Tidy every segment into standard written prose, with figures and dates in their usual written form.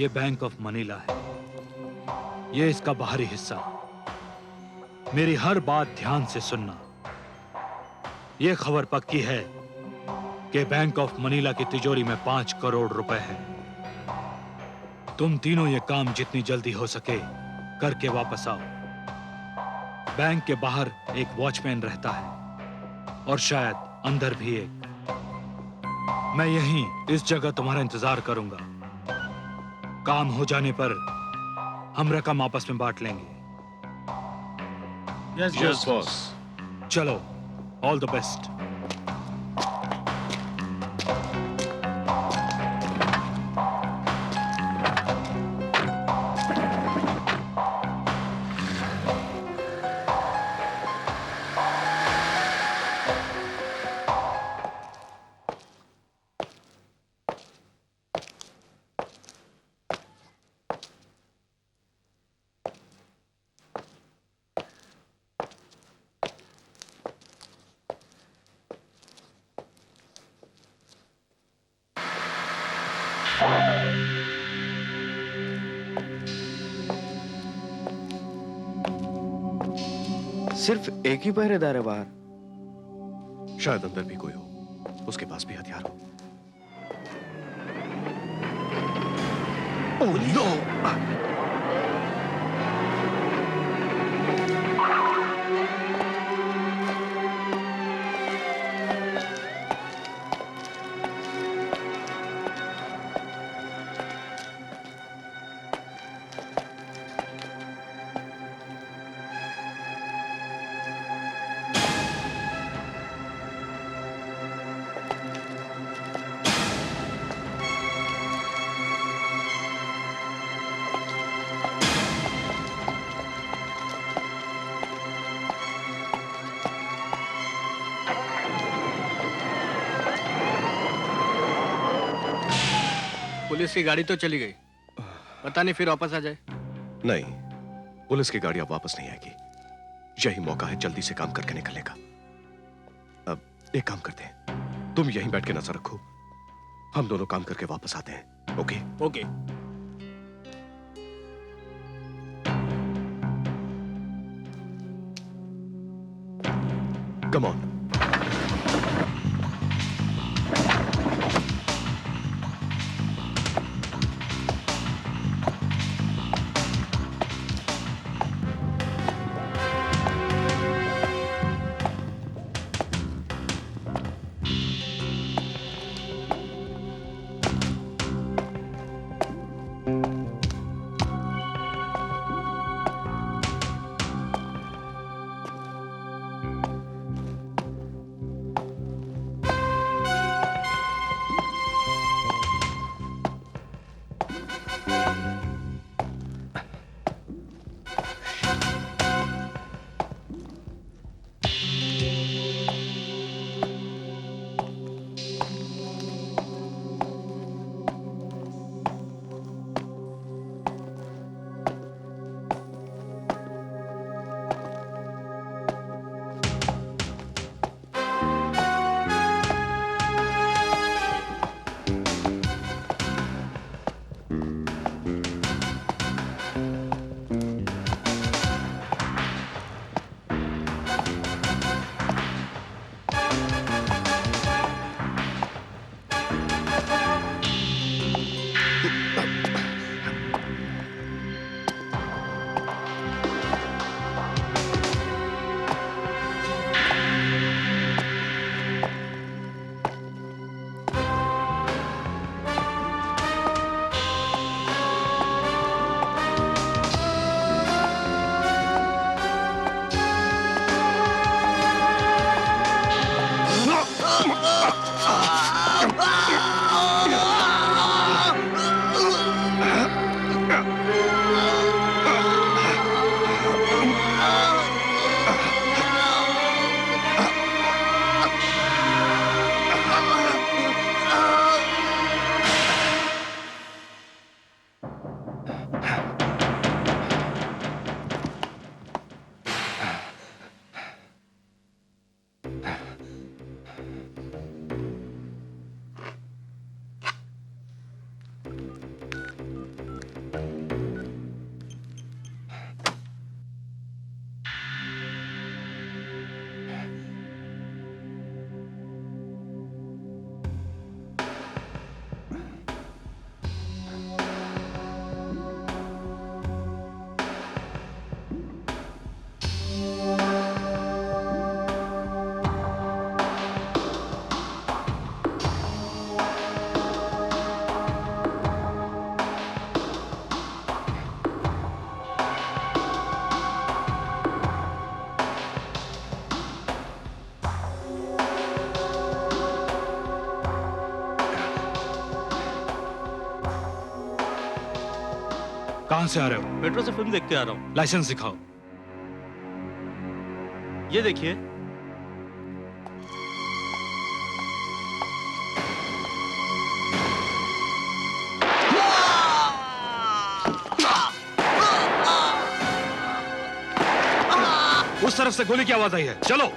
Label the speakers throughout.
Speaker 1: ये bank of Manila है, ये इसका बाहरी हिस्सा। मेरी हर बात ध्यान से सुनना। ये खबर पक्की है कि बैंक ऑफ मनीला की तिजोरी में 5 करोड़ रुपए है। तुम तीनों ये काम जितनी जल्दी हो सके करके वापस आओ। बैंक के बाहर एक वॉचमैन रहता है और शायद अंदर भी एक। मैं यहीं इस जगह तुम्हारा इंतजार करूंगा। काम हो जाने पर हम रकम आपस में बांट लेंगे।
Speaker 2: Yes boss.
Speaker 1: चलो, ऑल द बेस्ट।
Speaker 3: सिर्फ एक ही पहरेदार है बाहर।
Speaker 2: शायद अंदर भी कोई हो, उसके पास भी हथियार हो। Oh no!
Speaker 4: पुलिस की गाड़ी तो चली गई, पता नहीं फिर वापस आ जाए।
Speaker 2: नहीं, पुलिस की गाड़ी अब वापस नहीं आएगी। यही मौका है जल्दी से काम करके निकलने का। अब एक काम करते हैं, तुम यहीं बैठ के नजर रखो, हम दोनों काम करके वापस आते हैं। ओके?
Speaker 4: ओके।
Speaker 2: Come on.
Speaker 1: कहां से आ रहे हो?
Speaker 5: मेट्रो से फिल्म देख के आ रहा हूँ।
Speaker 1: लाइसेंस दिखाओ।
Speaker 5: ये देखिए।
Speaker 1: उस तरफ से गोली की आवाज आई है, चलो।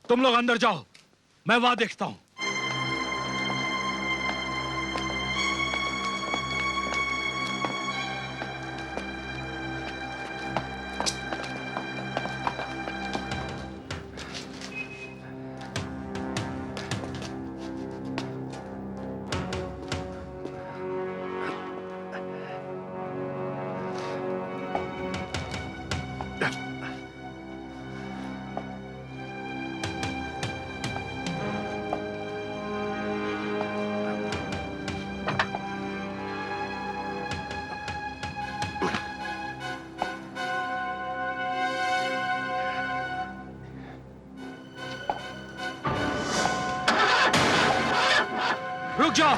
Speaker 1: तुम लोग अंदर जाओ, मैं वहां देखता हूं। रुक जाओ।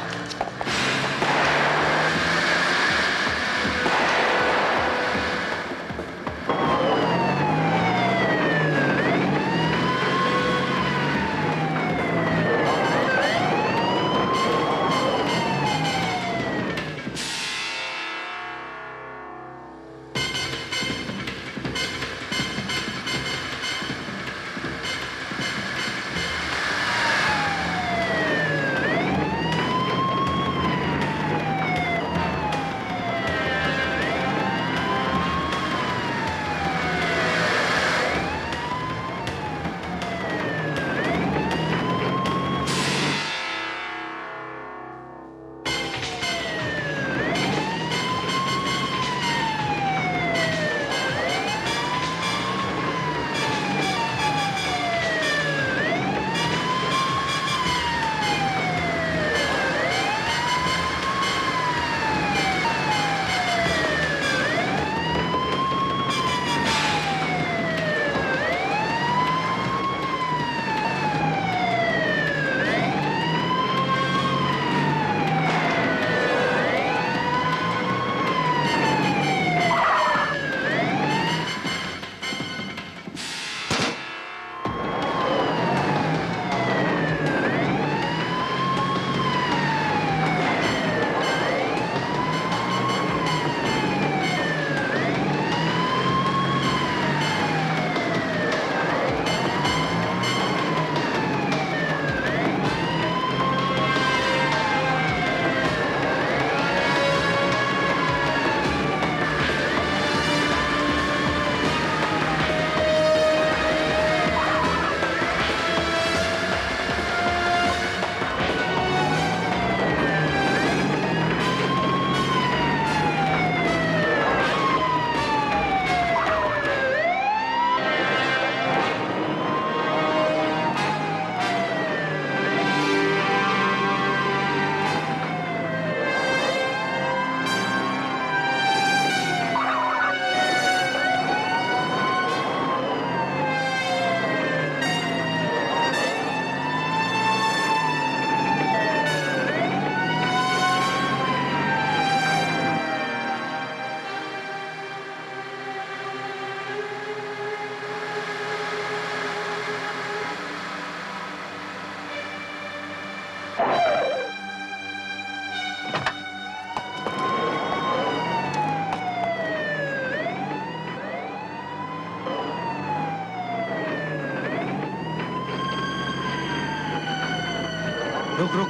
Speaker 1: रुक रुक,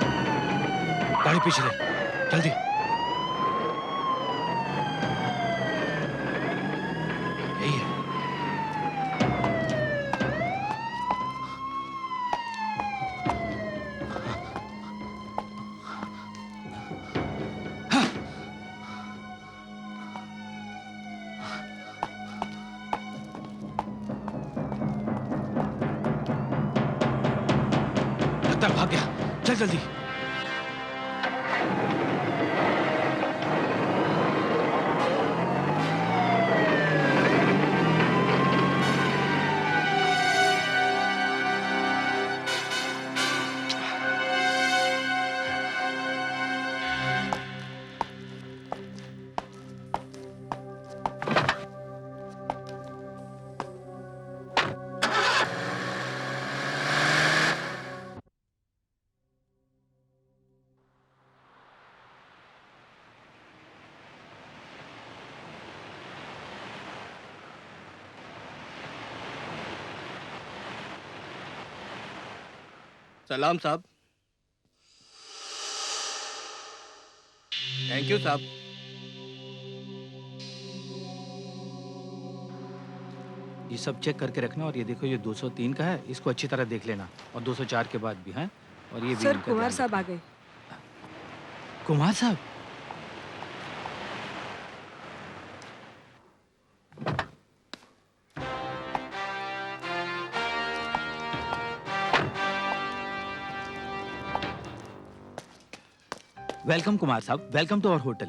Speaker 1: गाड़ी पीछे ले, जल्दी। यही है। लगता है भाग गया, चल जल्दी।
Speaker 4: सलाम साहब। थैंक यू साहब।
Speaker 3: ये सब चेक करके रखना। और ये देखो, ये 203 का है, इसको अच्छी तरह देख लेना। और 204 के बाद भी है। और ये भी
Speaker 6: सर,
Speaker 3: इनका
Speaker 6: कुमार
Speaker 3: ध्यान
Speaker 6: साहब आ
Speaker 3: रखना।
Speaker 6: गए।
Speaker 3: कुमार साहब? वेलकम कुमार साहब, welcome to our hotel.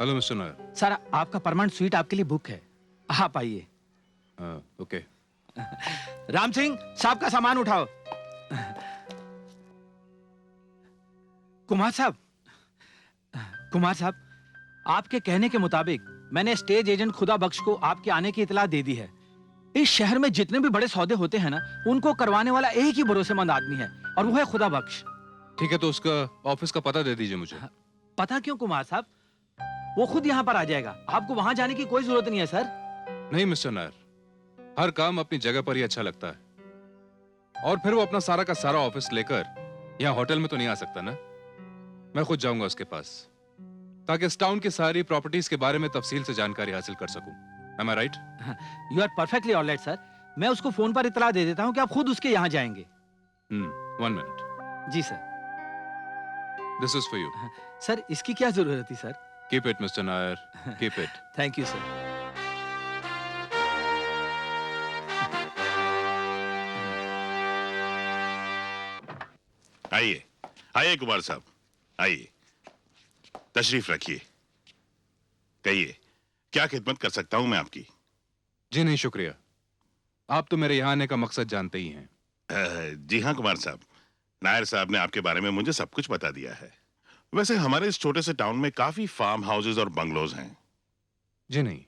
Speaker 7: Hello mister Nair.
Speaker 3: Sir, आपका परमानेंट स्वीट आपके लिए बुक है, आप आइए।
Speaker 7: ओके।
Speaker 3: राम सिंह, साहब का सामान उठाओ। कुमार साहब, कुमार साहब, आपके कहने के मुताबिक मैंने स्टेज एजेंट खुदा बख्श को आपके आने की इतला दे दी है। इस शहर में जितने भी बड़े सौदे होते हैं ना, उनको करवाने वाला एक ही भरोसेमंद आदमी है, और वो है खुदा बख्श।
Speaker 7: ठीक है, तो उसका ऑफिस का पता दे दीजिए मुझे।
Speaker 3: पता क्यों कुमार साहब? वो खुद यहाँ पर आ जाएगा, आपको वहां जाने की कोई जरूरत नहीं है सर।
Speaker 7: नहीं मिस्टर नायर, हर काम अपनी जगह पर ही अच्छा लगता है। और फिर वो अपना सारा का सारा ऑफिस लेकर यहाँ होटल में तो नहीं आ सकता ना। मैं खुद जाऊंगा उसके पास, ताकि इस टाउन की सारी प्रॉपर्टीज के बारे में तफसील से जानकारी हासिल कर सकूं। Am I right?
Speaker 3: You are perfectly alright sir. मैं उसको फोन पर इतला दे देता हूँ कि आप खुद उसके यहाँ जाएंगे।
Speaker 7: 1 मिनट।
Speaker 3: जी sir.
Speaker 7: This is for you.
Speaker 3: Sir, इसकी क्या जरूरत थी sir?
Speaker 7: Keep it mister Nair, keep it.
Speaker 3: Thank you sir.
Speaker 8: आइए आइए कुमार साहब, आइए, तशरीफ रखिए। कहिए, क्या खिदमत कर सकता हूं मैं आपकी?
Speaker 7: जी नहीं, शुक्रिया। आप तो मेरे यहाँ आने का मकसद जानते ही हैं।
Speaker 8: जी हाँ कुमार साहब, नायर साहब ने आपके बारे में मुझे सब कुछ बता दिया है। वैसे हमारे इस छोटे से टाउन में काफी फार्म हाउसेज और बंगलोज हैं।
Speaker 7: जी नहीं,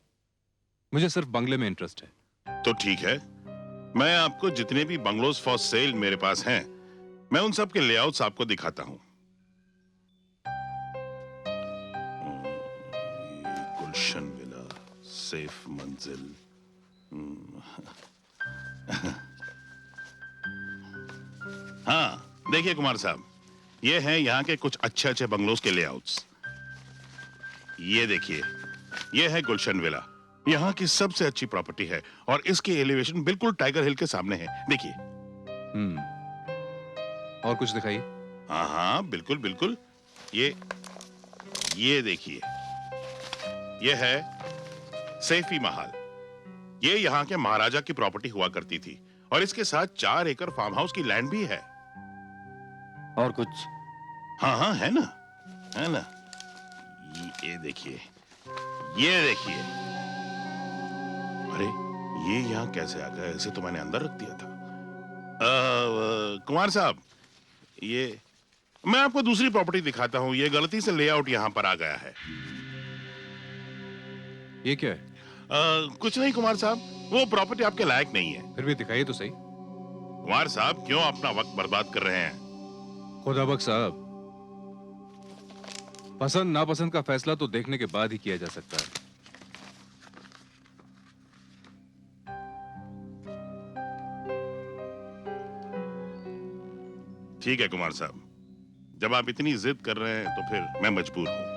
Speaker 7: मुझे सिर्फ बंगले में इंटरेस्ट है।
Speaker 8: तो ठीक है, मैं आपको जितने भी बंगलोज फॉर सेल मेरे पास हैं, मैं उन सब के लेआउट्स आपको दिखाता हूं। गुलशन विला, सेफ मंजिल। हाँ, देखिए कुमार साहब, ये हैं यहाँ के कुछ अच्छे अच्छे बंगलोज के लेआउट्स। ये देखिए, ये है गुलशन विला, यहाँ की सबसे अच्छी प्रॉपर्टी है, और इसकी एलिवेशन बिल्कुल टाइगर हिल के सामने है। देखिए।
Speaker 7: और कुछ दिखाइए।
Speaker 8: हाँ हाँ, बिल्कुल बिल्कुल। ये देखिए, ये है सैफी महल। ये यहाँ के महाराजा की प्रॉपर्टी हुआ करती थी, और इसके साथ 4 एकड़ फार्म हाउस की लैंड भी है।
Speaker 3: और कुछ?
Speaker 8: हाँ हाँ, है ना, है ना। ये देखिए, ये देखिए। अरे, ये यहाँ कैसे आ गया? इसे तो मैंने अंदर रख दिया था। कुमार साहब, ये मैं आपको दूसरी प्रॉपर्टी दिखाता हूँ। ये गलती से लेआउट यहाँ पर आ गया है।
Speaker 7: ये क्या है?
Speaker 8: कुछ नहीं कुमार साहब, वो प्रॉपर्टी आपके लायक नहीं है।
Speaker 7: फिर भी दिखाइए तो सही।
Speaker 8: कुमार साहब, क्यों अपना वक्त बर्बाद कर रहे हैं?
Speaker 7: खुदाबख्श साहब, पसंद नापसंद का फैसला तो देखने के बाद ही किया जा सकता है।
Speaker 8: ठीक है कुमार साहब, जब आप इतनी जिद कर रहे हैं तो फिर मैं मजबूर हूं।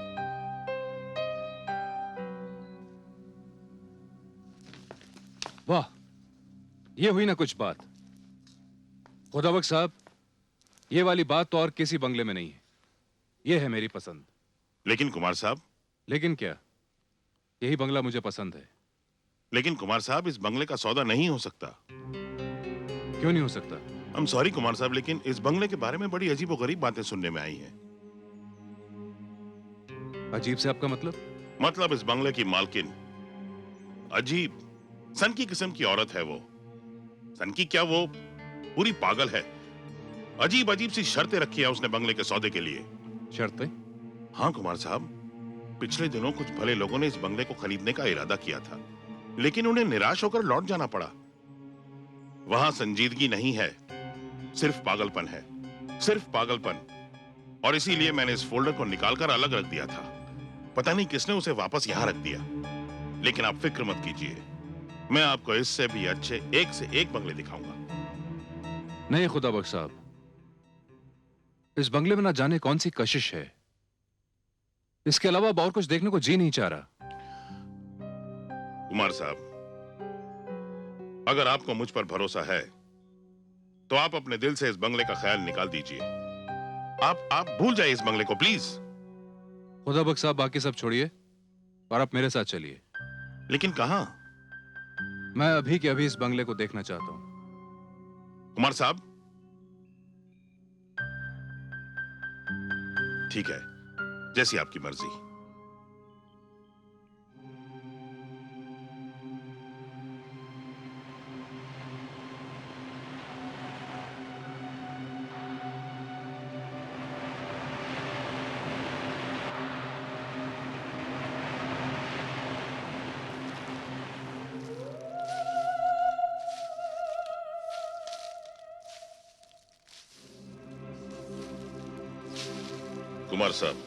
Speaker 7: वाह, ये हुई ना कुछ बात। खुदाबख्श साहब, ये वाली बात तो और किसी बंगले में नहीं है। ये है मेरी पसंद।
Speaker 8: लेकिन कुमार साहब,
Speaker 7: लेकिन क्या, यही बंगला मुझे पसंद है।
Speaker 8: लेकिन कुमार साहब, इस बंगले का सौदा नहीं हो सकता।
Speaker 7: क्यों नहीं हो सकता?
Speaker 8: आई एम सॉरी कुमार साहब, लेकिन इस बंगले के बारे में बड़ी अजीबोगरीब बातें सुनने में आई हैं।
Speaker 7: अजीब से आपका मतलब?
Speaker 8: मतलब इस बंगले की मालकिन अजीब सन की किस्म की औरत है। वो सन की क्या, वो पूरी पागल है। अजीब अजीब सी शर्तें रखी है उसने बंगले के सौदे के लिए।
Speaker 7: शर्तें?
Speaker 8: हाँ कुमार साहब, पिछले दिनों कुछ भले लोगों ने इस बंगले को खरीदने का इरादा किया था, लेकिन उन्हें निराश होकर लौट जाना पड़ा। वहां संजीदगी नहीं है, सिर्फ पागलपन है, सिर्फ पागलपन। और इसीलिए मैंने इस फोल्डर को निकालकर अलग रख दिया था। पता नहीं किसने उसे वापस यहां रख दिया। लेकिन आप फिक्र मत कीजिए, मैं आपको इससे भी अच्छे एक से एक बंगले दिखाऊंगा।
Speaker 7: नहीं खुदाबख्श साहब, इस बंगले में ना जाने कौन सी कशिश है। इसके अलावा अब और कुछ देखने को जी नहीं चाह रहा।
Speaker 8: कुमार साहब, अगर आपको मुझ पर भरोसा है तो आप अपने दिल से इस बंगले का ख्याल निकाल दीजिए। आप भूल जाइए इस बंगले को प्लीज।
Speaker 7: खुदाबख्श साहब, बाकी सब छोड़िए और आप मेरे साथ चलिए।
Speaker 8: लेकिन कहां?
Speaker 7: मैं अभी के अभी इस बंगले को देखना चाहता हूं।
Speaker 8: कुमार साहब, ठीक है, जैसी आपकी मर्जी। कुमार साहब,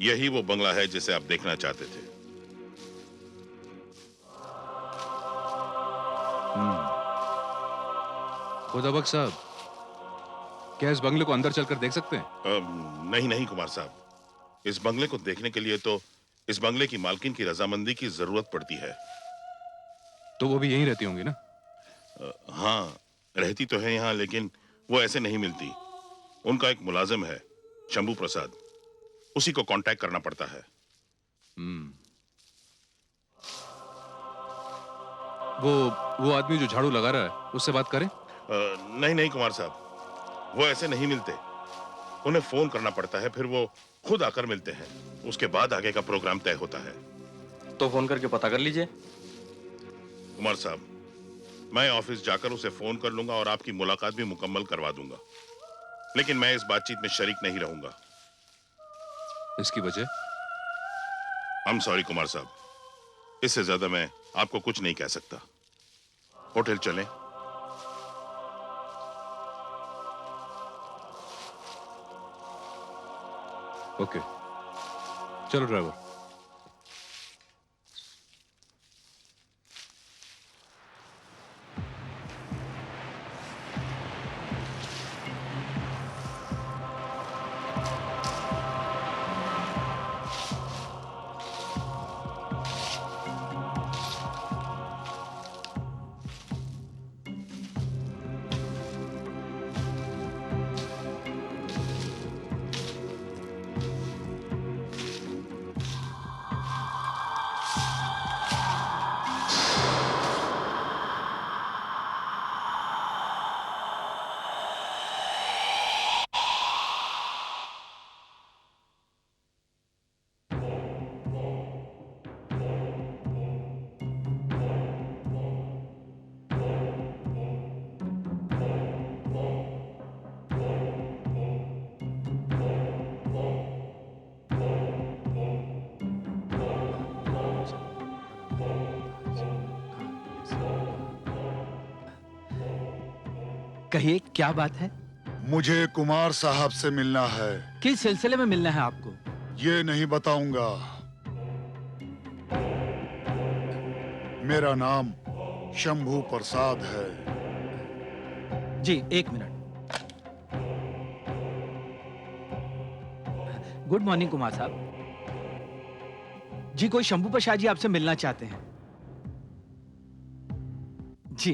Speaker 8: यही वो बंगला है जिसे आप देखना चाहते थे।
Speaker 7: खुदाबख्श साहब, क्या इस बंगले को अंदर चलकर देख सकते हैं?
Speaker 8: नहीं नहीं कुमार साहब, इस बंगले को देखने के लिए तो इस बंगले की मालकिन की रजामंदी की जरूरत पड़ती है।
Speaker 7: तो वो भी यहीं रहती होंगी ना?
Speaker 8: हाँ, रहती तो है यहाँ, लेकिन वो ऐसे नहीं मिलती। उनका एक मुलाजिम है, शंभू प्रसाद, उसी को कांटेक्ट करना पड़ता है।
Speaker 7: वो आदमी जो झाड़ू लगा रहा है, उससे बात करें?
Speaker 8: नहीं नहीं कुमार साहब, वो ऐसे नहीं मिलते। उन्हें फोन करना पड़ता है, फिर वो खुद आकर मिलते हैं। उसके बाद आगे का प्रोग्राम तय होता है।
Speaker 5: तो फोन करके पता कर लीजिए।
Speaker 8: कुमार साहब, मैं ऑफिस जाकर उसे फोन कर लूंगा और आपकी मुलाकात भी मुकम्मल करवा दूंगा, लेकिन मैं इस बातचीत में शरीक नहीं रहूंगा।
Speaker 7: इसकी वजह?
Speaker 8: I'm सॉरी कुमार साहब, इससे ज्यादा मैं आपको कुछ नहीं कह सकता। होटल चलें?
Speaker 7: ओके, चलो ड्राइवर।
Speaker 3: कहिए, क्या बात है?
Speaker 6: मुझे कुमार साहब से मिलना है।
Speaker 3: किस सिलसिले में मिलना है आपको?
Speaker 6: ये नहीं बताऊंगा। मेरा नाम शंभू प्रसाद है।
Speaker 3: जी, एक मिनट। गुड मॉर्निंग कुमार साहब। जी कोई शंभू प्रसाद जी आपसे मिलना चाहते हैं। जी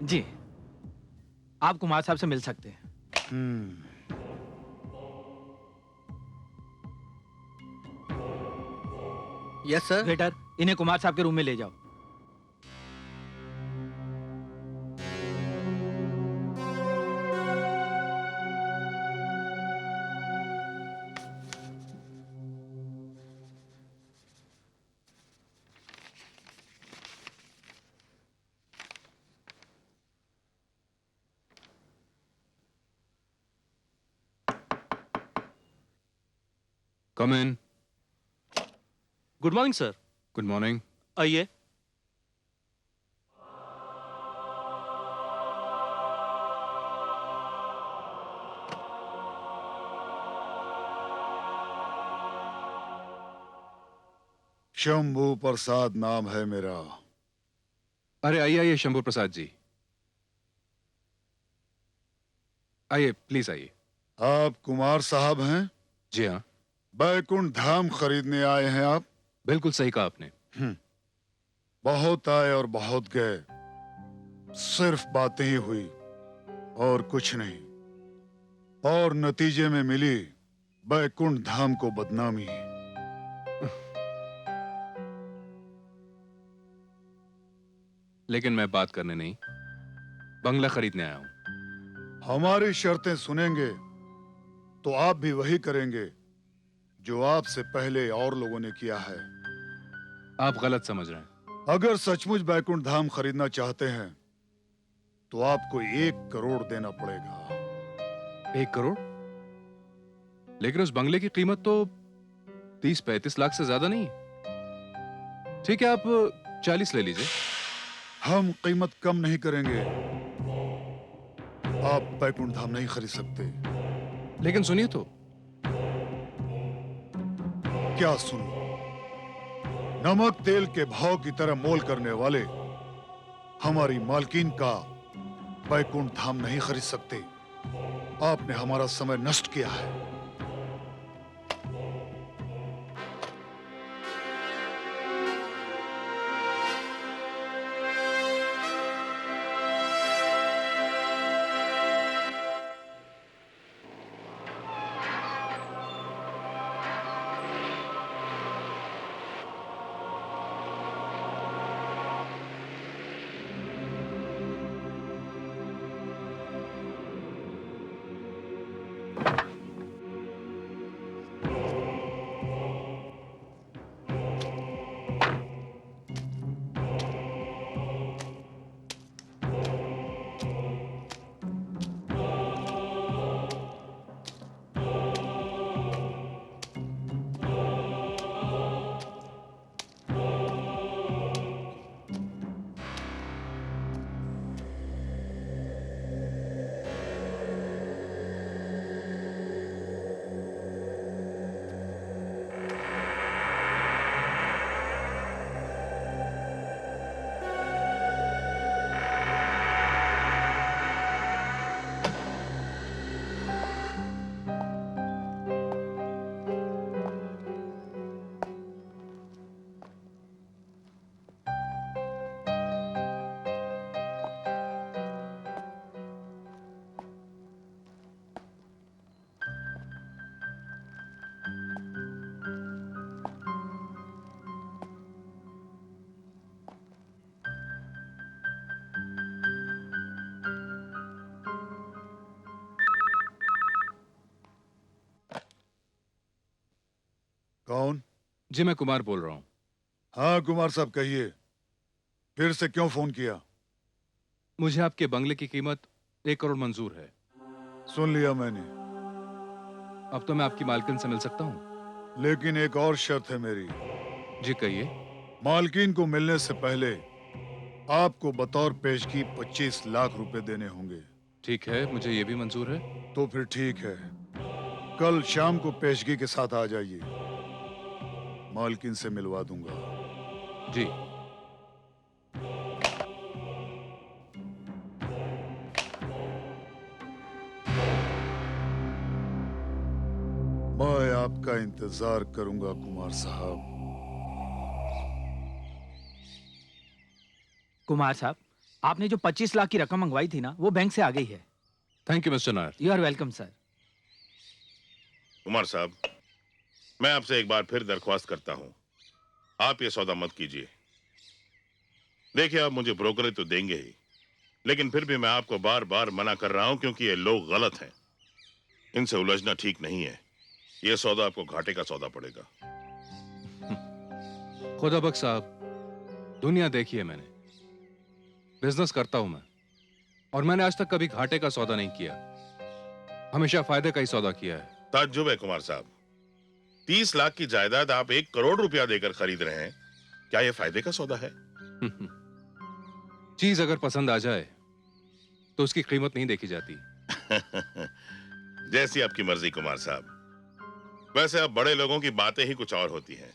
Speaker 3: जी आप कुमार साहब से मिल सकते हैं।
Speaker 4: Yes sir.
Speaker 3: वेटर इन्हें कुमार साहब के रूम में ले जाओ।
Speaker 7: Come in.
Speaker 5: Good morning sir.
Speaker 7: Good morning.
Speaker 5: आइए।
Speaker 6: शंभू प्रसाद नाम है मेरा।
Speaker 7: अरे आइए आइए शंभू प्रसाद जी, आइए प्लीज आइए।
Speaker 6: आप कुमार साहब हैं?
Speaker 7: जी हाँ,
Speaker 6: बैकुंठ धाम खरीदने आए हैं आप?
Speaker 7: बिल्कुल सही कहा आपने।
Speaker 6: बहुत आए और बहुत गए, सिर्फ बातें ही हुई और कुछ नहीं, और नतीजे में मिली बैकुंठ धाम को बदनामी।
Speaker 7: लेकिन मैं बात करने नहीं, बंगला खरीदने आया हूं।
Speaker 6: हमारी शर्तें सुनेंगे तो आप भी वही करेंगे जो आपसे पहले और लोगों ने किया है।
Speaker 7: आप गलत समझ रहे हैं।
Speaker 6: अगर सचमुच बैकुंठ धाम खरीदना चाहते हैं तो आपको 1 करोड़ देना पड़ेगा।
Speaker 7: 1 करोड़? लेकिन उस बंगले की कीमत तो 30-35 लाख से ज्यादा नहीं है। ठीक है, आप 40 ले लीजिए।
Speaker 6: हम कीमत कम नहीं करेंगे। आप बैकुंठ धाम नहीं खरीद सकते।
Speaker 7: लेकिन सुनिए तो।
Speaker 6: क्या सुनो? नमक तेल के भाव की तरह मोल करने वाले हमारी मालकिन का बैकुंठ धाम नहीं खरीद सकते। आपने हमारा समय नष्ट किया है। कौन?
Speaker 7: जी मैं कुमार बोल रहा हूं।
Speaker 6: हाँ कुमार साहब, कहिए, फिर से क्यों फोन किया?
Speaker 7: मुझे आपके बंगले की कीमत 1 करोड़ मंजूर है।
Speaker 6: सुन लिया मैंने,
Speaker 7: अब तो मैं आपकी मालकिन से मिल सकता हूं।
Speaker 6: लेकिन एक और शर्त है मेरी।
Speaker 7: जी कहिए।
Speaker 6: मालकिन को मिलने से पहले आपको बतौर पेशगी 25 लाख रुपए देने होंगे।
Speaker 7: ठीक है, मुझे ये भी मंजूर है।
Speaker 6: तो फिर ठीक है, कल शाम को पेशगी के साथ आ जाइए, मालकिन से मिलवा दूंगा।
Speaker 7: जी।
Speaker 6: मैं आपका इंतजार करूंगा कुमार साहब।
Speaker 3: कुमार साहब, आपने जो 25 लाख की रकम मंगवाई थी ना, वो बैंक से आ गई है।
Speaker 7: Thank you mister Nair.
Speaker 3: You are welcome sir.
Speaker 8: Kumar साहब, मैं आपसे एक बार फिर दरख्वास्त करता हूं, आप ये सौदा मत कीजिए। देखिए, आप मुझे ब्रोकरेज तो देंगे ही, लेकिन फिर भी मैं आपको बार बार मना कर रहा हूं क्योंकि ये लोग गलत हैं। इनसे उलझना ठीक नहीं है। ये सौदा आपको घाटे का सौदा पड़ेगा।
Speaker 7: खुदा बख्श साहब, दुनिया देखी है मैंने, बिजनेस करता हूं मैं, और मैंने आज तक कभी घाटे का सौदा नहीं किया, हमेशा फायदे का ही सौदा किया है।
Speaker 8: ताज्जुब है कुमार साहब, 30 लाख की जायदाद आप 1 करोड़ रुपया देकर खरीद रहे हैं। क्या यह फायदे का सौदा है?
Speaker 7: चीज अगर पसंद आ जाए तो उसकी कीमत नहीं देखी जाती।
Speaker 8: जैसी आपकी मर्जी कुमार साहब। वैसे अब बड़े लोगों की बातें ही कुछ और होती हैं।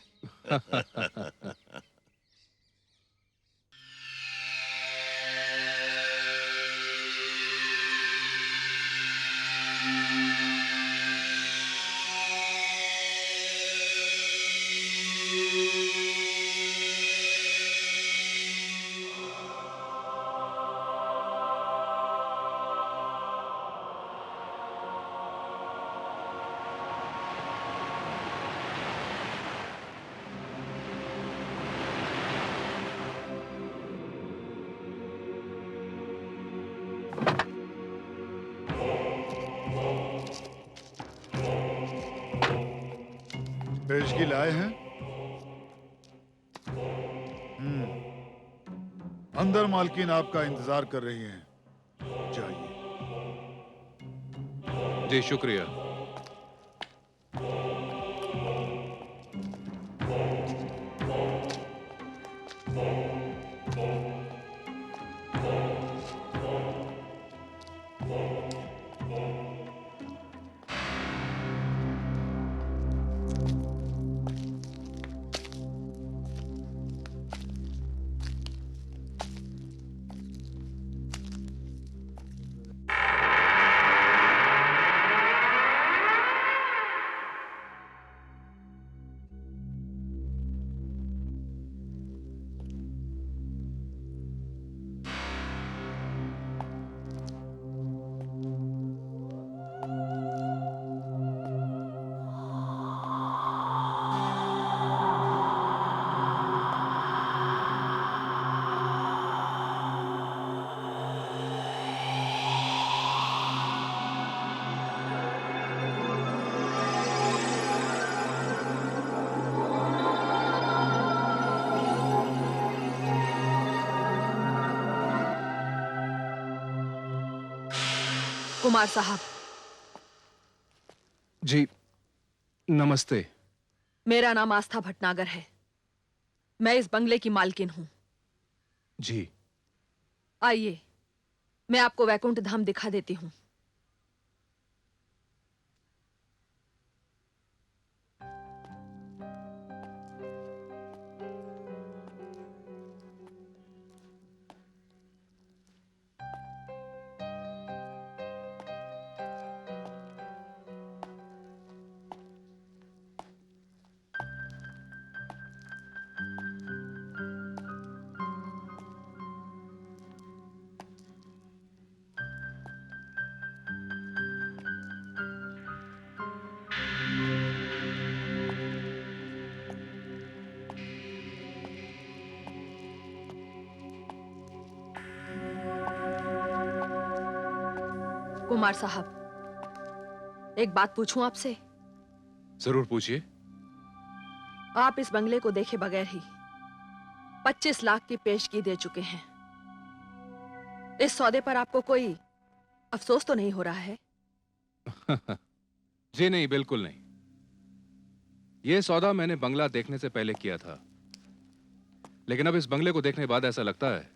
Speaker 6: पेशगी लाए हैं? अंदर मालकिन आपका इंतजार कर रही हैं। जाइए।
Speaker 7: जी शुक्रिया।
Speaker 9: कुमार साहब,
Speaker 7: जी नमस्ते।
Speaker 9: मेरा नाम आस्था भटनागर है। मैं इस बंगले की मालकिन हूं।
Speaker 7: जी
Speaker 9: आइए, मैं आपको वैकुंठ धाम दिखा देती हूं। कुमार साहब, एक बात पूछूं आपसे?
Speaker 7: जरूर पूछिए।
Speaker 9: आप इस बंगले को देखे बगैर ही 25 लाख की पेशगी दे चुके हैं। इस सौदे पर आपको कोई अफसोस तो नहीं हो रहा है?
Speaker 7: जी नहीं, बिल्कुल नहीं। यह सौदा मैंने बंगला देखने से पहले किया था, लेकिन अब इस बंगले को देखने के बाद ऐसा लगता है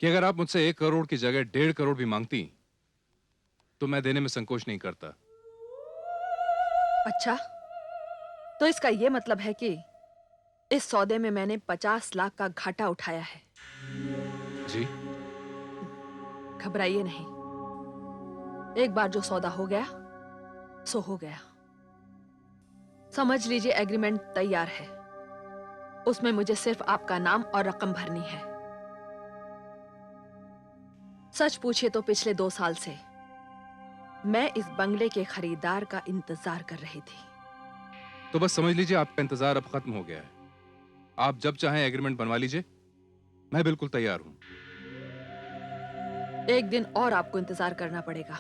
Speaker 7: कि अगर आप मुझसे 1 करोड़ की जगह 1.5 करोड़ भी मांगती तो मैं देने में संकोच नहीं करता।
Speaker 9: अच्छा, तो इसका यह मतलब है कि इस सौदे में मैंने 50 लाख का घाटा उठाया है।
Speaker 7: जी
Speaker 9: घबराइए नहीं। एक बार जो सौदा हो गया सो हो गया। समझ लीजिए एग्रीमेंट तैयार है। उसमें मुझे सिर्फ आपका नाम और रकम भरनी है। सच पूछे तो पिछले 2 साल से मैं इस बंगले के खरीदार का इंतजार कर रही थी।
Speaker 7: तो बस समझ लीजिए आपका इंतजार अब खत्म हो गया है। आप जब चाहें एग्रीमेंट बनवा लीजिए, मैं बिल्कुल तैयार हूं।
Speaker 9: एक दिन और आपको इंतजार करना पड़ेगा।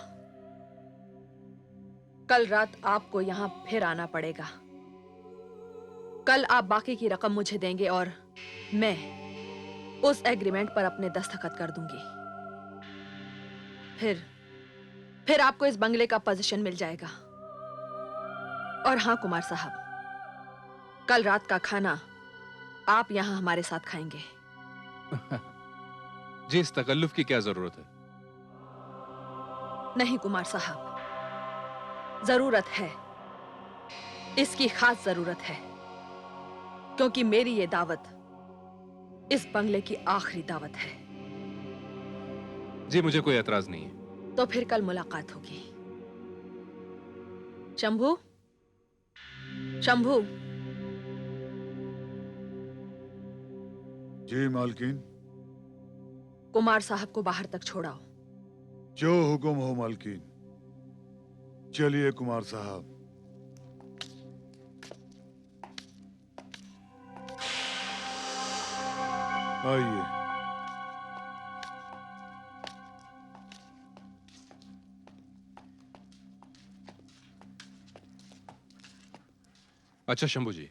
Speaker 9: कल रात आपको यहां फिर आना पड़ेगा। कल आप बाकी की रकम मुझे देंगे और मैं उस एग्रीमेंट पर अपने दस्तखत कर दूंगी। फिर आपको इस बंगले का पोजीशन मिल जाएगा। और हां कुमार साहब, कल रात का खाना आप यहां हमारे साथ खाएंगे।
Speaker 7: जी, इस तकल्लुफ की क्या जरूरत है?
Speaker 9: नहीं कुमार साहब, जरूरत है। इसकी खास जरूरत है, क्योंकि मेरी ये दावत इस बंगले की आखिरी दावत है।
Speaker 7: जी, मुझे कोई एतराज नहीं है।
Speaker 9: तो फिर कल मुलाकात होगी। शंभू, शंभू।
Speaker 6: जी मालकिन।
Speaker 9: कुमार साहब को बाहर तक छोड़ाओ।
Speaker 6: जो हुक्म हो मालकिन। चलिए कुमार साहब। आइए।
Speaker 7: अच्छा शंभू जी,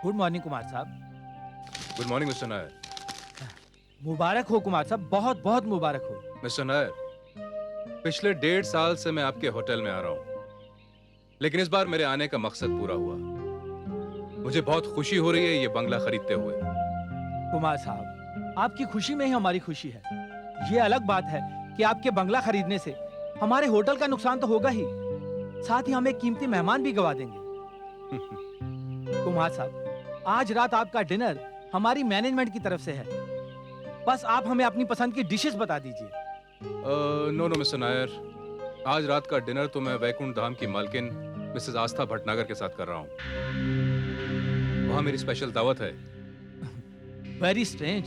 Speaker 3: गुड मॉर्निंग कुमार साहब।
Speaker 7: Good morning mister Nair.
Speaker 3: मुबारक हो कुमार साहब, बहुत बहुत मुबारक हो।
Speaker 7: मिस्टर नायर, पिछले 1.5 साल से मैं आपके होटल में आ रहा हूं, लेकिन इस बार मेरे आने का मकसद पूरा हुआ। मुझे बहुत खुशी हो रही है ये बंगला खरीदते हुए।
Speaker 3: कुमार साहब, आपकी खुशी में ही हमारी खुशी है। ये अलग बात है कि आपके बंगला खरीदने से हमारे होटल का नुकसान तो होगा ही, साथ ही हम एक कीमती मेहमान भी गवा देंगे। कुमार साहब, आज रात आपका डिनर हमारी मैनेजमेंट की तरफ से है। बस आप हमें अपनी पसंद की डिशेस बता दीजिए।
Speaker 7: नो नो मिस्टर नायर, आज रात का डिनर तो मैं वैकुंठ धाम की मालकिन मिसेस आस्था भटनागर के साथ कर रहा हूं। वहां मेरी स्पेशल दावत है।
Speaker 3: Very strange.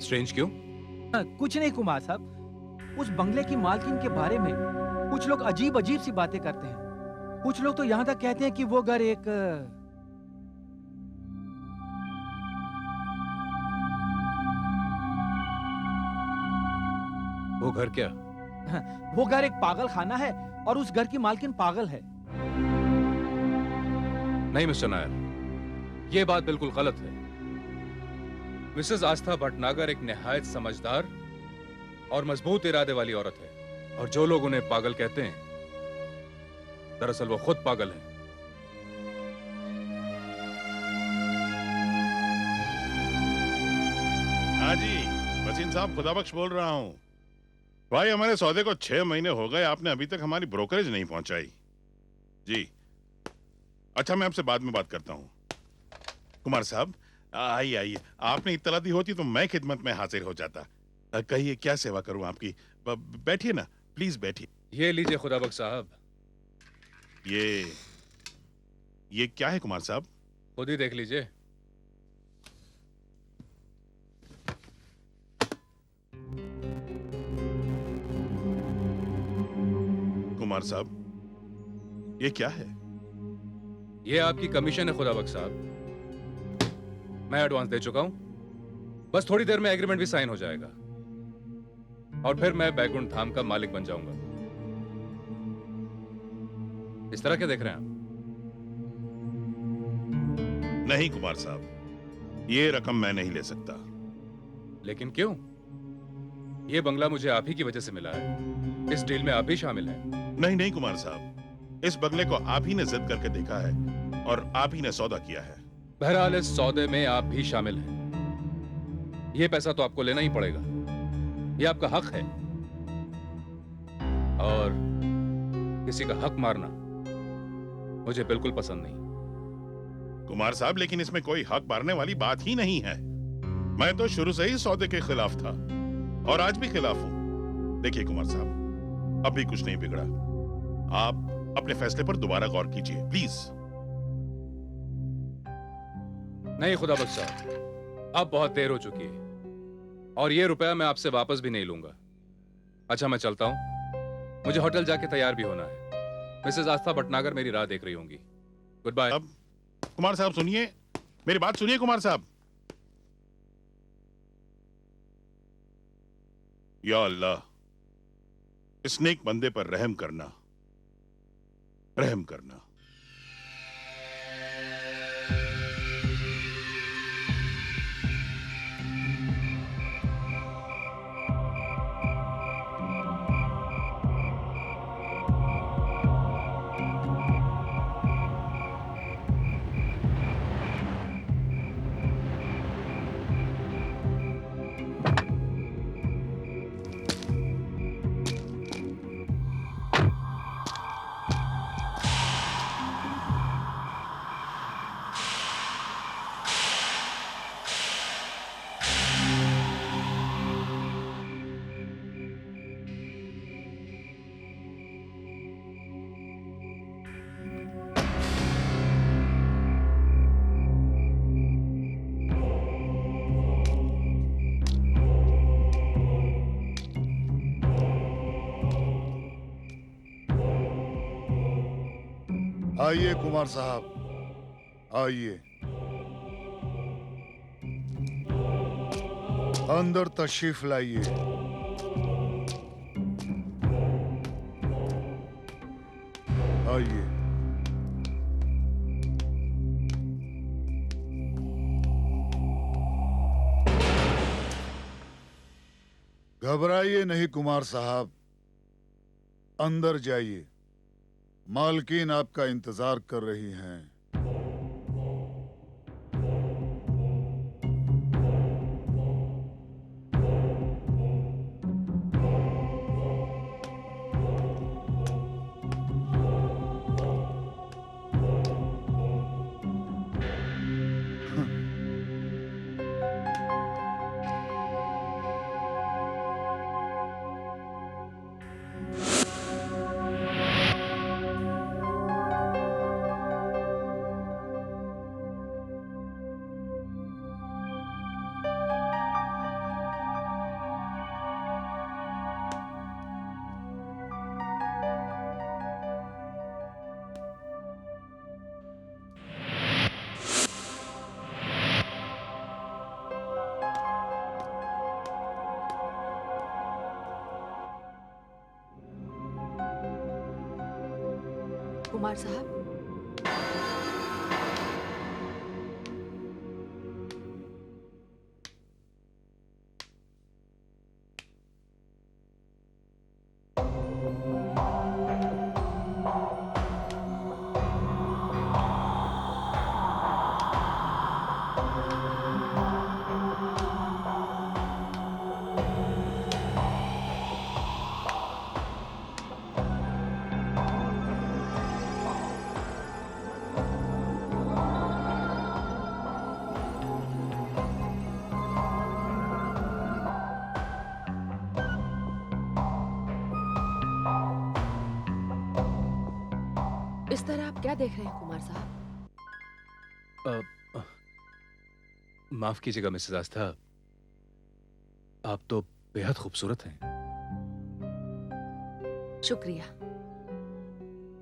Speaker 7: स्ट्रेंज क्यों?
Speaker 3: कुछ नहीं कुमार साहब, उस बंगले की मालकिन के बारे में कुछ लोग अजीब अजीब सी बातें करते हैं। कुछ लोग तो यहाँ तक कहते हैं कि वो घर एक
Speaker 7: वो घर क्या?
Speaker 3: वो घर एक पागल खाना है और उस घर की मालकिन पागल है।
Speaker 7: नहीं मिस्टर नायर, ये बात बिल्कुल गलत है। मिसेस आस्था भटनागर एक निहायत समझदार और मजबूत इरादे वाली औरत है, और जो लोग उन्हें पागल कहते हैं दरअसल वो खुद पागल हैं।
Speaker 8: हाँ जी, वसीम साहब खुदाबख्श बोल रहा हूँ। भाई, हमारे सौदे को 6 महीने हो गए, आपने अभी तक हमारी ब्रोकरेज नहीं पहुंचाई। जी अच्छा, मैं आपसे बाद में बात करता हूँ। कुमार साहब, आइए आइए, आपने इत्तला दी होती तो मैं खिदमत में हाजिर हो जाता। कहिए क्या सेवा करूं आपकी? बैठिए ना, प्लीज बैठिए।
Speaker 7: ये लीजिए खुदाबख्श साहब।
Speaker 8: ये क्या है कुमार साहब?
Speaker 7: खुद ही देख लीजिए।
Speaker 8: कुमार साहब, ये क्या है?
Speaker 7: ये आपकी कमीशन है खुदा बख्श साहब। मैं एडवांस दे चुका हूं, बस थोड़ी देर में एग्रीमेंट भी साइन हो जाएगा और फिर मैं बैकुंठ धाम का मालिक बन जाऊंगा। इस तरह क्या देख रहे हैं आप?
Speaker 8: नहीं कुमार साहब, ये रकम मैं नहीं ले सकता।
Speaker 7: लेकिन क्यों? ये बंगला मुझे आप ही की वजह से मिला है। इस डील में आप ही शामिल हैं।
Speaker 8: नहीं नहीं कुमार साहब, इस बंगले को आप ही ने जिद करके देखा है और आप ही ने सौदा किया है।
Speaker 7: बहरहाल इस सौदे में आप भी शामिल हैं। ये पैसा तो आपको लेना ही पड़ेगा, ये आपका हक है। और किसी का हक मारना मुझे बिल्कुल पसंद नहीं।
Speaker 8: कुमार साहब, लेकिन इसमें कोई हक मारने वाली बात ही नहीं है। मैं तो शुरू से ही सौदे के खिलाफ था और आज भी खिलाफ हूं। देखिए कुमार साहब, अभी कुछ नहीं बिगड़ा। आप अपने फैसले पर दोबारा गौर कीजिए प्लीज।
Speaker 7: नहीं खुदा बख्श साहब, अब बहुत देर हो चुकी है और ये रुपया मैं आपसे वापस भी नहीं लूंगा। अच्छा, मैं चलता हूं, मुझे होटल जाके तैयार भी होना है। मिसेस आस्था भटनागर मेरी राह देख रही होंगी। Good bye.
Speaker 8: अब कुमार साहब सुनिए, मेरी बात सुनिए कुमार साहब। या अल्लाह, इस नेक बंदे पर रहम करना, रहम करना।
Speaker 6: आइए कुमार साहब, आइए। अंदर तशरीफ लाइए। आइए। घबराइए नहीं कुमार साहब, अंदर जाइए। मालकिन आपका इंतजार कर रही हैं।
Speaker 9: कुमार साहब, इस तरह आप क्या देख रहे हैं कुमार साहब?
Speaker 7: माफ कीजिएगा मिसेस आस्था, आप तो बेहद खूबसूरत हैं।
Speaker 9: शुक्रिया।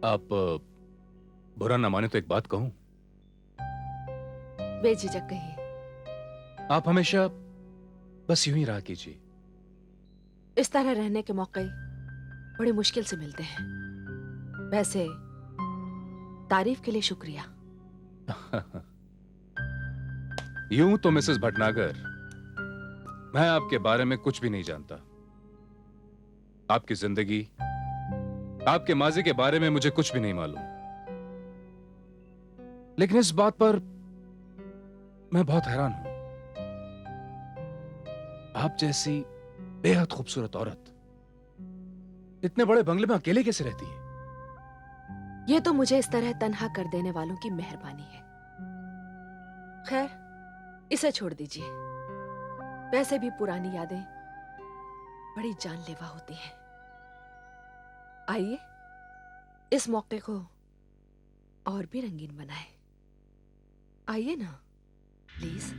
Speaker 7: आप बुरा ना माने तो एक बात कहूं?
Speaker 9: बेझिझक कहिए।
Speaker 7: आप हमेशा बस यूं ही रहा कीजिए।
Speaker 9: इस तरह रहने के मौके बड़ी मुश्किल से मिलते हैं। वैसे तारीफ के लिए शुक्रिया।
Speaker 7: यूं तो मिसेस भटनागर, मैं आपके बारे में कुछ भी नहीं जानता। आपकी जिंदगी, आपके माजी के बारे में मुझे कुछ भी नहीं मालूम। लेकिन इस बात पर मैं बहुत हैरान हूं। आप जैसी बेहद खूबसूरत औरत इतने बड़े बंगले में अकेले कैसे रहती है?
Speaker 9: ये तो मुझे इस तरह तन्हा कर देने वालों की मेहरबानी है। खैर, इसे छोड़ दीजिए। वैसे भी पुरानी यादें बड़ी जानलेवा होती हैं। आइए, इस मौके को और भी रंगीन बनाएं। आइए ना, प्लीज।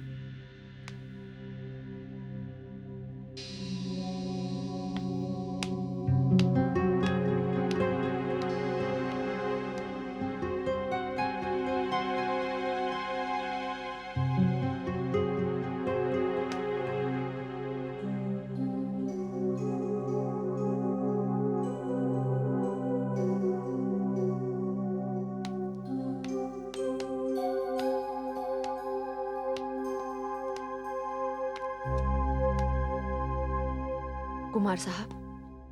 Speaker 9: कुमार साहब,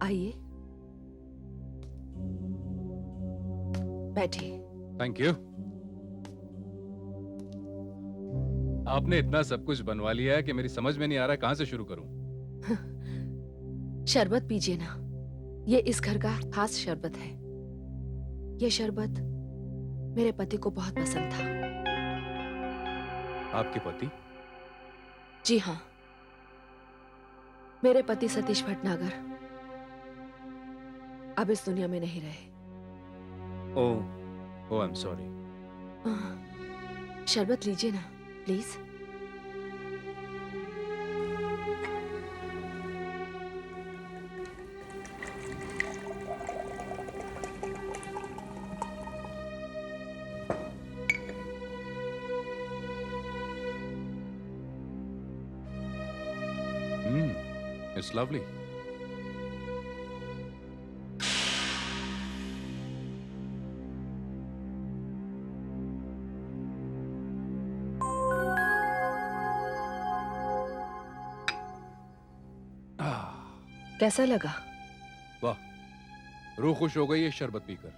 Speaker 9: आइए, बैठिए।
Speaker 7: Thank you. आपने इतना सब कुछ बनवा लिया है कि मेरी समझ में नहीं आ रहा कहां से शुरू करूं।
Speaker 9: शरबत पीजिए ना। ये इस घर का खास शरबत है। ये शरबत मेरे पति को बहुत पसंद था।
Speaker 7: आपके पति?
Speaker 9: जी हाँ, मेरे पति सतीश भटनागर अब इस दुनिया में नहीं रहे।
Speaker 7: ओह, आई एम सॉरी।
Speaker 9: शरबत लीजिए ना, प्लीज।
Speaker 7: It's lovely.
Speaker 9: कैसा लगा?
Speaker 7: वाह, रूह खुश हो गई है शरबत पीकर।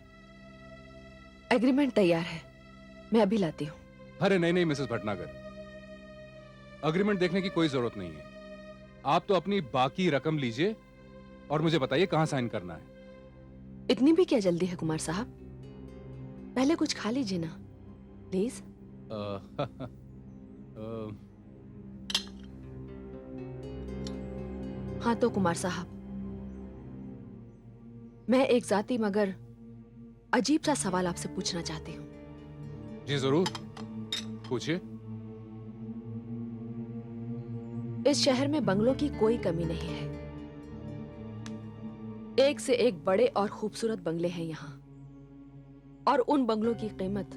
Speaker 9: एग्रीमेंट तैयार है, मैं अभी लाती हूँ।
Speaker 7: अरे नहीं नहीं मिसेस भटनागर, अग्रीमेंट देखने की कोई जरूरत नहीं है। आप तो अपनी बाकी रकम लीजिए और मुझे बताइए कहां साइन करना है।
Speaker 9: इतनी भी क्या जल्दी है कुमार साहब? पहले कुछ खा लीजिए ना, प्लीज। हाँ तो कुमार साहब, मैं एक जाती मगर अजीब सा सवाल आपसे पूछना चाहती हूँ।
Speaker 7: जी जरूर, पूछिए।
Speaker 9: इस शहर में बंगलों की कोई कमी नहीं है। एक से एक बड़े और खूबसूरत बंगले हैं यहाँ, और उन बंगलों की कीमत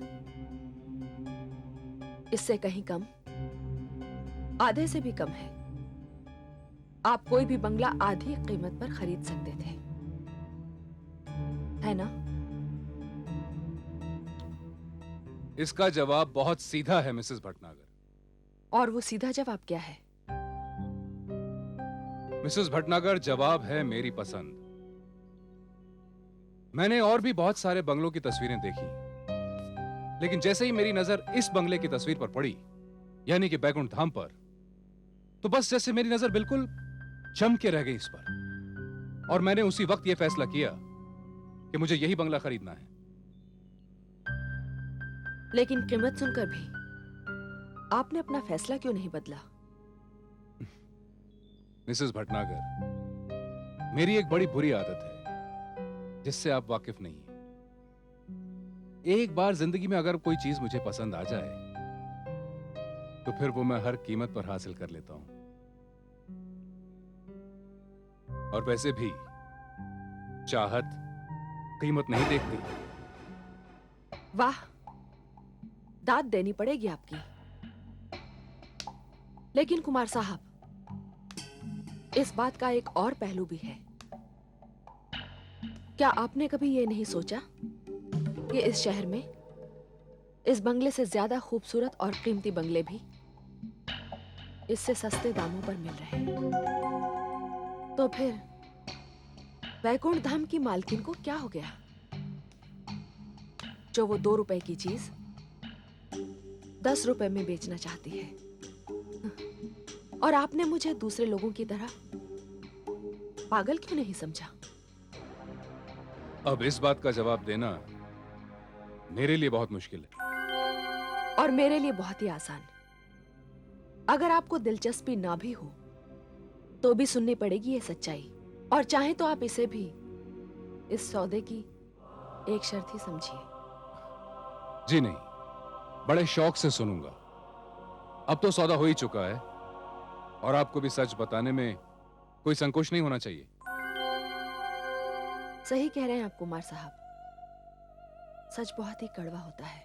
Speaker 9: इससे कहीं कम, आधे से भी कम है। आप कोई भी बंगला आधी कीमत पर खरीद सकते थे, है ना?
Speaker 7: इसका जवाब बहुत सीधा है मिसेस भटनागर।
Speaker 9: और वो सीधा जवाब क्या है?
Speaker 7: मिसेस भटनागर, जवाब है मेरी पसंद। मैंने और भी बहुत सारे बंगलों की तस्वीरें देखी, लेकिन जैसे ही मेरी नजर इस बंगले की तस्वीर पर पड़ी, यानी कि बैकुंठ धाम पर, तो बस जैसे मेरी नजर बिल्कुल जम के रह गई इस पर। और मैंने उसी वक्त यह फैसला किया कि मुझे यही बंगला खरीदना है।
Speaker 9: लेकिन कीमत सुनकर भी आपने अपना फैसला क्यों नहीं बदला?
Speaker 7: मिसेस भटनागर, मेरी एक बड़ी बुरी आदत है जिससे आप वाकिफ नहीं हैं। एक बार जिंदगी में अगर कोई चीज मुझे पसंद आ जाए तो फिर वो मैं हर कीमत पर हासिल कर लेता हूं। और वैसे भी चाहत कीमत नहीं देखती,
Speaker 9: वाह, दाद देनी पड़ेगी आपकी। लेकिन कुमार साहब, इस बात का एक और पहलू भी है। क्या आपने कभी ये नहीं सोचा कि इस शहर में इस बंगले से ज्यादा खूबसूरत और कीमती बंगले भी इससे सस्ते दामों पर मिल रहे हैं? तो फिर वैकुंठ धाम की मालकिन को क्या हो गया जो वो 2 रुपए की चीज 10 रुपए में बेचना चाहती है? और आपने मुझे दूसरे लोगों की तरह पागल क्यों नहीं समझा?
Speaker 7: अब इस बात का जवाब देना मेरे लिए बहुत मुश्किल है।
Speaker 9: और मेरे लिए बहुत ही आसान। अगर आपको दिलचस्पी ना भी हो तो भी सुननी पड़ेगी ये सच्चाई, और चाहे तो आप इसे भी इस सौदे की एक शर्त ही समझिए।
Speaker 7: जी नहीं, बड़े शौक से सुनूंगा। अब तो सौदा हो ही चुका है और आपको भी सच बताने में कोई संकोच नहीं होना चाहिए।
Speaker 9: सही कह रहे हैं आप कुमार साहब, सच बहुत ही कड़वा होता है।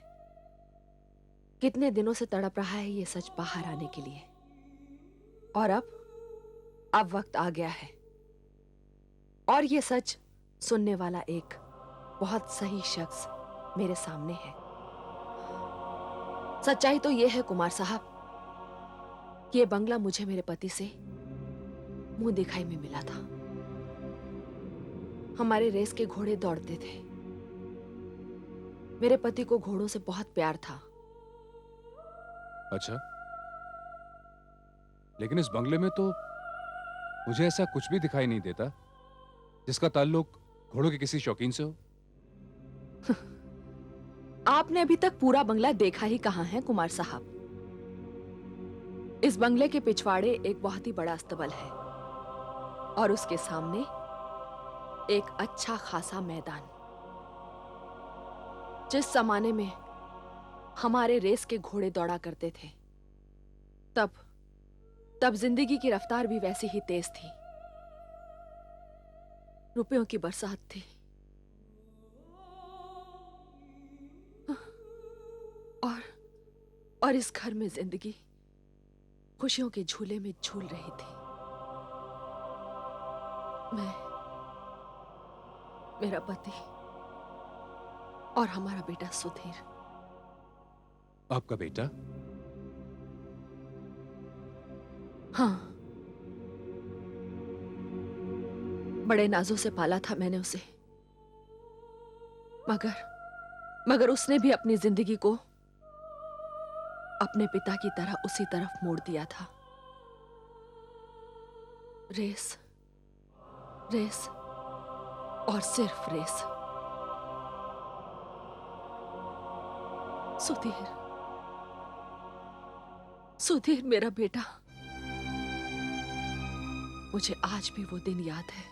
Speaker 9: कितने दिनों से तड़प रहा है ये सच बाहर आने के लिए, और अब वक्त आ गया है। और ये सच सुनने वाला एक बहुत सही शख्स मेरे सामने है। सच्चाई तो ये है कुमार साहब कि ये बंगला मुझे मेरे पति से मुंह दिखाई में मिला था। हमारे रेस के घोड़े दौड़ते थे। मेरे पति को घोड़ों से बहुत प्यार था।
Speaker 7: अच्छा, लेकिन इस बंगले में तो मुझे ऐसा कुछ भी दिखाई नहीं देता जिसका ताल्लुक घोड़ों के किसी शौकीन से हो।
Speaker 9: आपने अभी तक पूरा बंगला देखा ही कहां है कुमार साहब। इस बंगले के पिछवाड़े एक बहुत ही बड़ा अस्तबल है और उसके सामने एक अच्छा खासा मैदान। जिस जमाने में हमारे रेस के घोड़े दौड़ा करते थे, तब जिंदगी की रफ्तार भी वैसी ही तेज थी। रुपयों की बरसात थी और इस घर में जिंदगी खुशियों के झूले में झूल रही थी। मेरा पति और हमारा बेटा सुधीर।
Speaker 7: आपका बेटा?
Speaker 9: हाँ, बड़े नाजों से पाला था मैंने उसे, मगर उसने भी अपनी जिंदगी को अपने पिता की तरह उसी तरफ मोड़ दिया था। रेस रेस और सिर्फ रेस। सुधीर मेरा बेटा। मुझे आज भी वो दिन याद है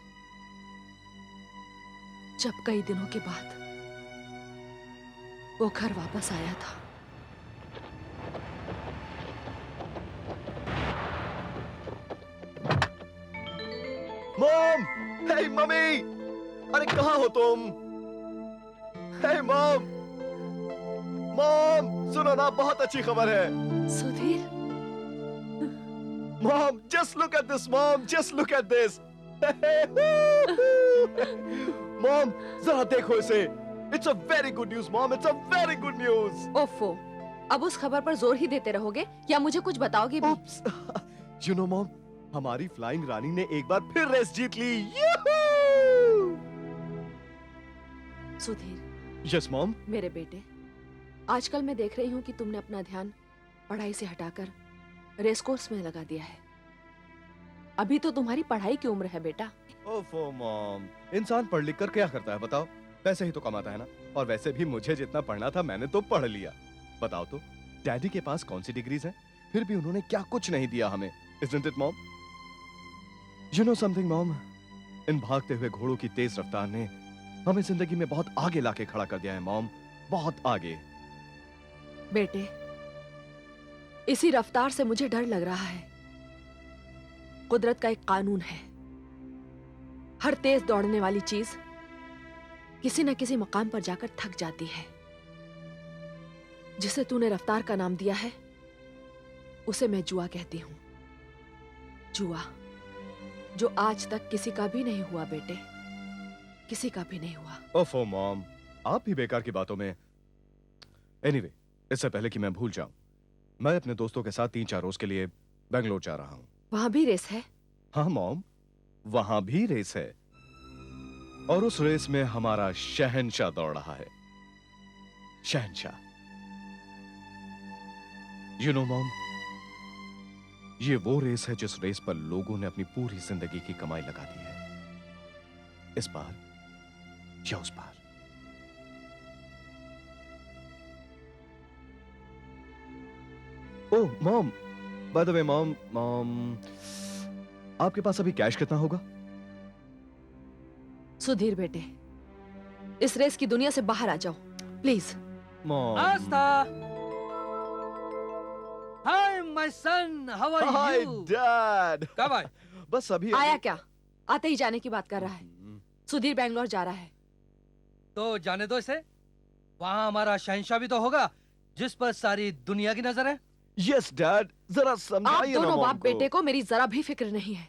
Speaker 9: जब कई दिनों के बाद वो घर वापस आया था।
Speaker 2: मॉम! हे मम्मी! अरे कहाँ हो तुम? हे मॉम! मॉम, सुनो ना, बहुत अच्छी खबर है।
Speaker 9: Sudhir,
Speaker 2: mom, just look at this, mom, just look at this. Mom, जरा देखो इसे। It's a very good news, mom. It's a very good news.
Speaker 9: ओफो, अब उस खबर पर जोर ही देते रहोगे या मुझे कुछ बताओगे भी?
Speaker 2: Oops. You know, mom, हमारी फ्लाइंग रानी ने एक बार फिर रेस जीत ली।
Speaker 9: सुधीर।
Speaker 2: Yes, mom.
Speaker 9: मेरे बेटे, आजकल मैं देख रही हूँ कि तुमने अपना ध्यान पढ़ाई से हटाकर रेस कोर्स में लगा दिया है। अभी तो तुम्हारी पढ़ाई की उम्र है बेटा।
Speaker 2: ओफो मॉम, इंसान पढ़ लिख कर क्या करता है बताओ? पैसे ही तो कमाता है ना। और वैसे भी मुझे जितना पढ़ना था मैंने तो पढ़ लिया। बताओ तो, डैडी के पास कौन सी डिग्रीज हैं? फिर भी उन्होंने क्या कुछ नहीं दिया हमें। Isn't it, mom? You know something, mom? इन भागते हुए घोड़ों की तेज रफ्तार ने हमें जिंदगी में बहुत आगे लाके खड़ा कर दिया है मॉम, बहुत आगे।
Speaker 9: बेटे, इसी रफ्तार से मुझे डर लग रहा है। कुदरत का एक कानून है, हर तेज दौड़ने वाली चीज किसी न किसी मकाम पर जाकर थक जाती है। जिसे तूने रफ्तार का नाम दिया है उसे मैं जुआ कहती हूं। जुआ जो आज तक किसी का भी नहीं हुआ बेटे, किसी का भी नहीं हुआ।
Speaker 2: ओफो मॉम, आप भी बेकार की बातों में। एनीवे, इससे पहले कि मैं भूल जाऊं, मैं अपने दोस्तों के साथ 3-4 रोज के लिए बेंगलोर जा रहा हूं।
Speaker 9: वहां भी रेस है?
Speaker 2: हाँ मॉम, वहां भी रेस है और उस रेस में हमारा शहंशाह दौड़ रहा है। शहंशाह। यू नो मॉम, ये वो रेस है जिस रेस पर लोगों ने अपनी पूरी जिंदगी की कमाई लगा दी है। इस बार या उस बार। Oh mom, by the way mom, आपके पास अभी कैश कितना होगा?
Speaker 9: सुधीर बेटे, इस रेस की दुनिया से बाहर आ जाओ please.
Speaker 2: Mom.
Speaker 3: Aastha, hi my son, how are
Speaker 2: hi
Speaker 3: you?
Speaker 2: Dad.
Speaker 3: कब आए?
Speaker 2: बस अभी
Speaker 9: आया क्या? आते ही जाने की बात कर रहा है। सुधीर बैंगलोर जा रहा है।
Speaker 3: तो जाने दो इसे। वहां हमारा शहंशाह भी तो होगा जिस पर सारी दुनिया की नजर है।
Speaker 2: यस डैड, जरा
Speaker 9: आप
Speaker 2: समझाइए ना
Speaker 9: दोनों
Speaker 2: मॉम
Speaker 9: बाप
Speaker 2: को।
Speaker 9: बेटे को मेरी जरा भी फिक्र नहीं है।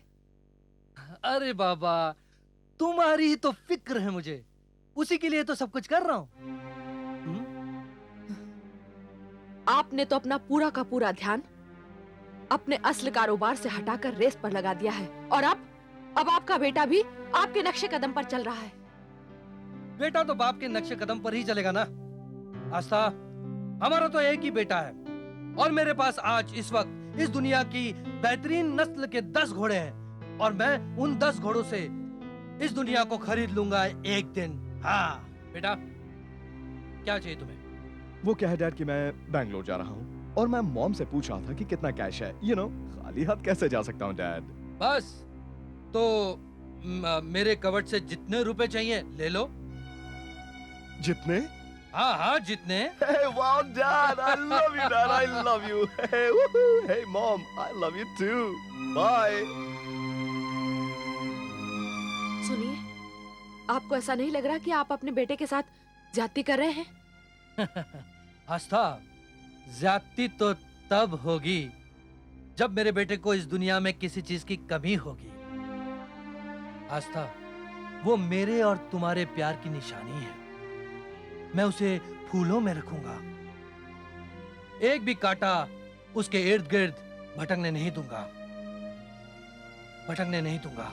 Speaker 3: अरे बाबा, तुम्हारी ही तो फिक्र है मुझे, उसी के लिए तो सब कुछ कर रहा हूँ।
Speaker 9: आपने तो अपना पूरा का पूरा ध्यान अपने असली कारोबार से हटाकर रेस पर लगा दिया है और अब आपका बेटा भी आपके नक्शे कदम पर चल रहा है।
Speaker 3: बेटा तो बाप के नक्शे कदम पर ही चलेगा ना। आस्था, हमारा तो एक ही बेटा है और मेरे पास आज इस वक्त इस दुनिया की बेहतरीन नस्ल के 10 घोड़े हैं और मैं उन 10 घोड़ों से इस दुनिया को खरीद लूंगा एक दिन। हाँ बेटा, क्या चाहिए तुम्हें?
Speaker 2: वो क्या है डैड कि मैं बैंगलोर जा रहा हूँ और मैं मॉम से पूछ रहा था कि कितना कैश है। यू नो, खाली हाथ कैसे जा सकता हूँ डैड।
Speaker 3: बस तो मेरे कवर्ड से जितने रुपए चाहिए ले लो।
Speaker 2: जितने?
Speaker 3: हाँ हाँ जितने।
Speaker 2: Hey, wow, Dad! I love you, Dad. I love you. Hey, woohoo! Hey, Mom, I love you too. Bye.
Speaker 9: सुनिए, आपको ऐसा नहीं लग रहा कि आप अपने बेटे के साथ ज्यादती कर रहे हैं?
Speaker 3: आस्था, ज्यादती तो तब होगी जब मेरे बेटे को इस दुनिया में किसी चीज की कमी होगी। आस्था, वो मेरे और तुम्हारे प्यार की निशानी है। मैं उसे फूलों में रखूंगा, एक भी कांटा उसके इर्द गिर्द भटकने नहीं दूंगा, भटकने नहीं दूंगा।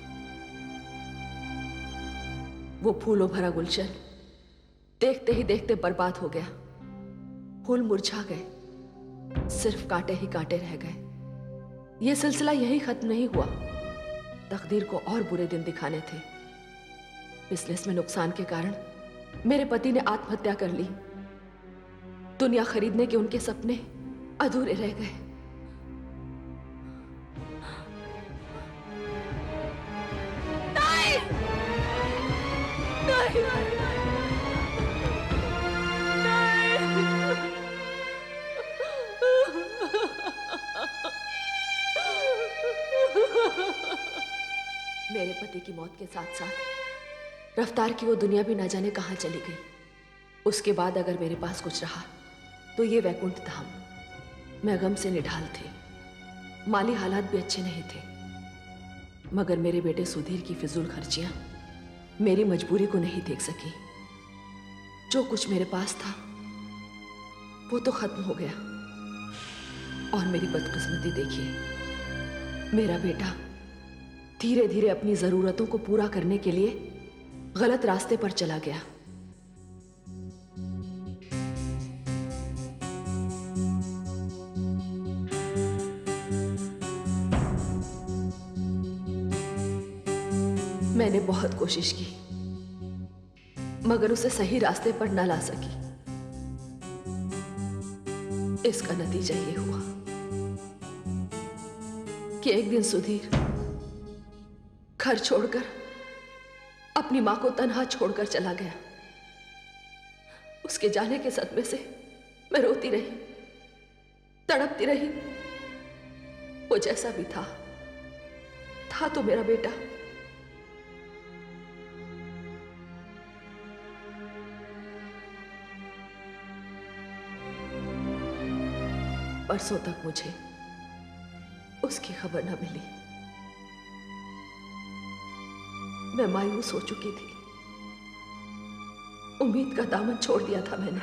Speaker 9: वो फूलों भरा गुलशन देखते ही देखते बर्बाद हो गया। फूल मुरझा गए, सिर्फ कांटे ही कांटे रह गए। ये सिलसिला यही खत्म नहीं हुआ, तकदीर को और बुरे दिन दिखाने थे। बिजनेस में नुकसान के कारण मेरे पति ने आत्महत्या कर ली। दुनिया खरीदने के उनके सपने अधूरे रह गए। नहीं! नहीं! मेरे पति की मौत के साथ साथ रफ्तार की वो दुनिया भी ना जाने कहां चली गई। उसके बाद अगर मेरे पास कुछ रहा तो ये वैकुंठ धाम। मैं गम से निढाल थी, माली हालात भी अच्छे नहीं थे, मगर मेरे बेटे सुधीर की फिजूल खर्चियां मेरी मजबूरी को नहीं देख सकी। जो कुछ मेरे पास था वो तो खत्म हो गया। और मेरी बदकिस्मती देखिए, मेरा बेटा धीरे धीरे अपनी जरूरतों को पूरा करने के लिए गलत रास्ते पर चला गया। मैंने बहुत कोशिश की मगर उसे सही रास्ते पर न ला सकी। इसका नतीजा ये हुआ कि एक दिन सुधीर घर छोड़कर अपनी मां को तन्हा छोड़कर चला गया। उसके जाने के सदमे से मैं रोती रही, तड़पती रही। वो जैसा भी था तो मेरा बेटा। बरसों तक मुझे उसकी खबर न मिली। मैं मायूस हो चुकी थी। उम्मीद का दामन छोड़ दिया था मैंने।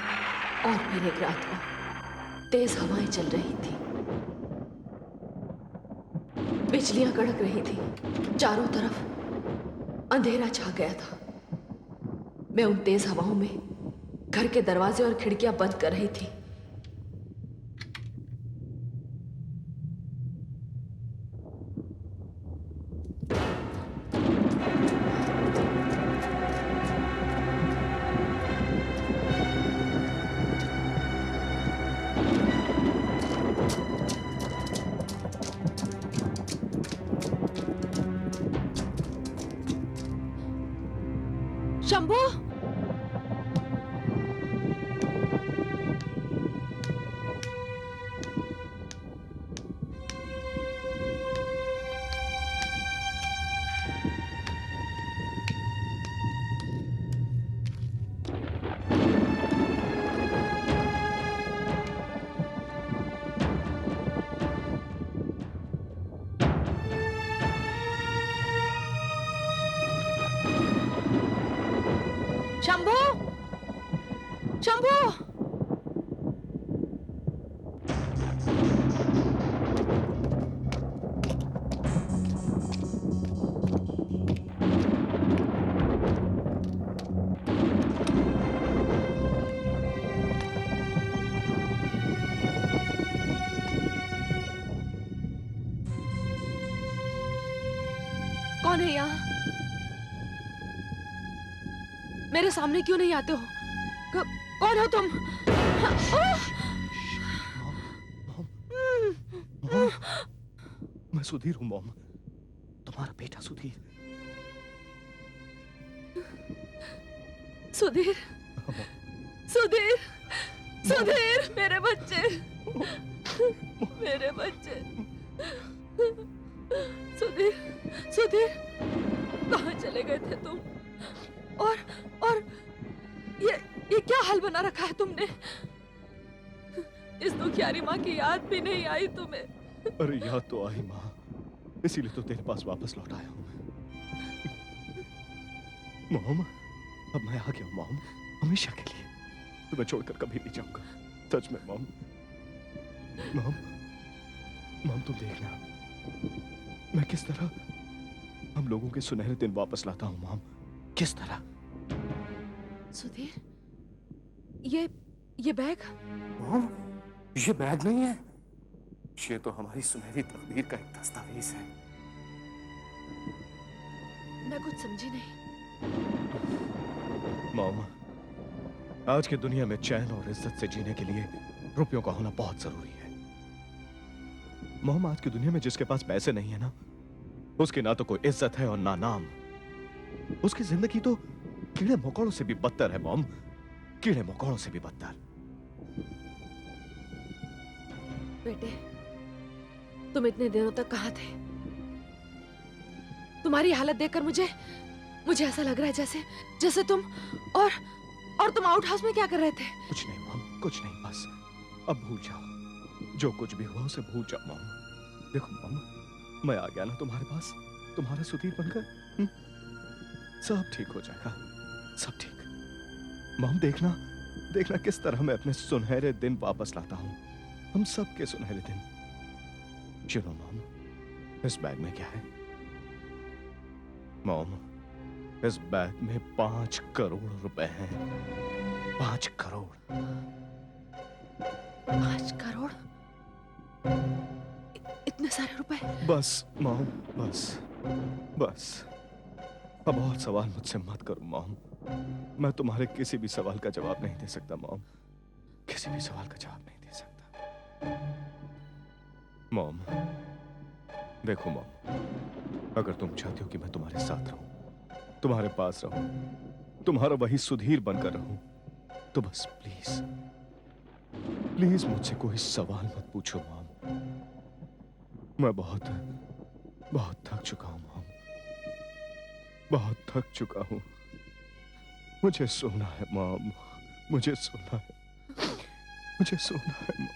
Speaker 9: और फिर एक रात को तेज हवाएं चल रही थी, बिजलियां कड़क रही थी, चारों तरफ अंधेरा छा गया था। मैं उन तेज हवाओं में घर के दरवाजे और खिड़कियां बंद कर रही थी। शंभू, शंभू, शंभू। कौन है यहाँ? मेरे सामने क्यों नहीं आते हो? कौन हो तुम?
Speaker 2: मैं सुधीर हूं मॉम, तुम्हारा बेटा सुधीर।
Speaker 9: सुधीर, सुधीर, सुधीर, मेरे बच्चे, मेरे बच्चे। सुधीर, सुधीर, कहाँ चले गए थे तुम? और ये क्या हाल बना रखा है तुमने? इस दुखियारी माँ की याद भी नहीं आई तुम्हें?
Speaker 2: अरे याद तो आई माँ, इसीलिए तो तेरे पास वापस लौट आया हूँ। मॉम, अब मैं आ गया मॉम, हमेशा के लिए। तुम्हें छोड़कर कभी नहीं जाऊंगा, सच में मॉम। मॉम, मॉम तुम देखना मैं किस तरह हम लोगों के सुनहरे दिन वापस लाता हूँ मॉम, किस तरह।
Speaker 9: सुधीर, ये बैग?
Speaker 2: मॉम, ये बैग नहीं है, ये तो हमारी सुनहरी तकदीर का एक दस्तावेज है।
Speaker 9: मैं कुछ समझी नहीं।
Speaker 2: मॉम, आज की दुनिया में चैन और इज्जत से जीने के लिए रुपयों का होना बहुत जरूरी है। मॉम, आज की दुनिया में जिसके पास पैसे नहीं है ना, उसकी ना तो कोई इज्जत है और ना नाम। उसकी जिंदगी तो कीड़े मकोड़ों से भी बदतर है मॉम, कीड़े मकोड़ों से भी बदतर।
Speaker 9: बेटे, तुम इतने दिनों तक कहाँ थे? तुम्हारी हालत देखकर मुझे ऐसा लग रहा है जैसे तुम और तुम आउट हाउस में क्या कर रहे थे?
Speaker 2: कुछ नहीं मॉम, कुछ नहीं, बस अब भूल जाओ, जो कुछ भी हुआ उसे भूल जाओ मॉम। देखो मॉम, मैं आ गया ना तुम्हारे पास, तुम्हारा सुधीर बनकर। सब ठीक हो जाएगा, सब ठीक। मॉम देखना किस तरह मैं अपने सुनहरे दिन वापस लाता हूँ, हम सब के सुनहरे दिन। चलो मॉम, इस बैग में क्या है? मॉम, इस बैग में 5 करोड़ रुपए हैं। 5 करोड़।
Speaker 9: 5 करोड़? इतने सारे रुपए?
Speaker 2: बस मॉम, बस अब और सवाल मुझसे मत करो मॉम। मैं तुम्हारे किसी भी सवाल का जवाब नहीं दे सकता मॉम, किसी भी सवाल का जवाब नहीं दे सकता। मॉम देखो मॉम, अगर तुम चाहती हो कि मैं तुम्हारे साथ रहूं, तुम्हारे पास रहूं, तुम्हारा वही सुधीर बनकर रहूं, तो बस प्लीज प्लीज मुझसे कोई सवाल मत पूछो मॉम। मैं बहुत थक चुका हूं मॉम, बहुत थक चुका हूं। मुझे सोना है मॉम, मुझे सोना है, मुझे सोना है मॉम।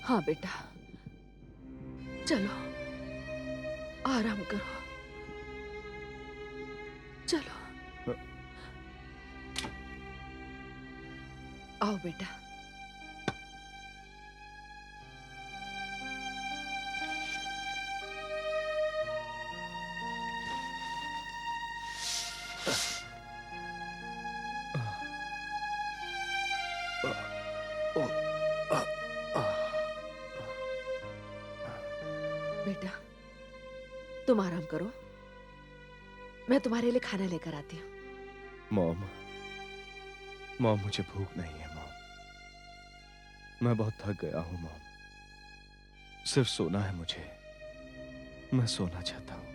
Speaker 9: हाँ बेटा, चलो आराम करो, चलो आओ बेटा। बेटा तुम आराम करो, मैं तुम्हारे लिए खाना लेकर आती हूँ।
Speaker 2: मॉम मुझे भूख नहीं है मॉम, मैं बहुत थक गया हूं मॉम, सिर्फ सोना है मुझे, मैं सोना चाहता हूं।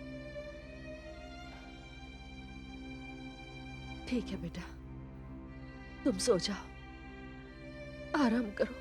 Speaker 9: ठीक है बेटा, तुम सो जाओ, आराम करो।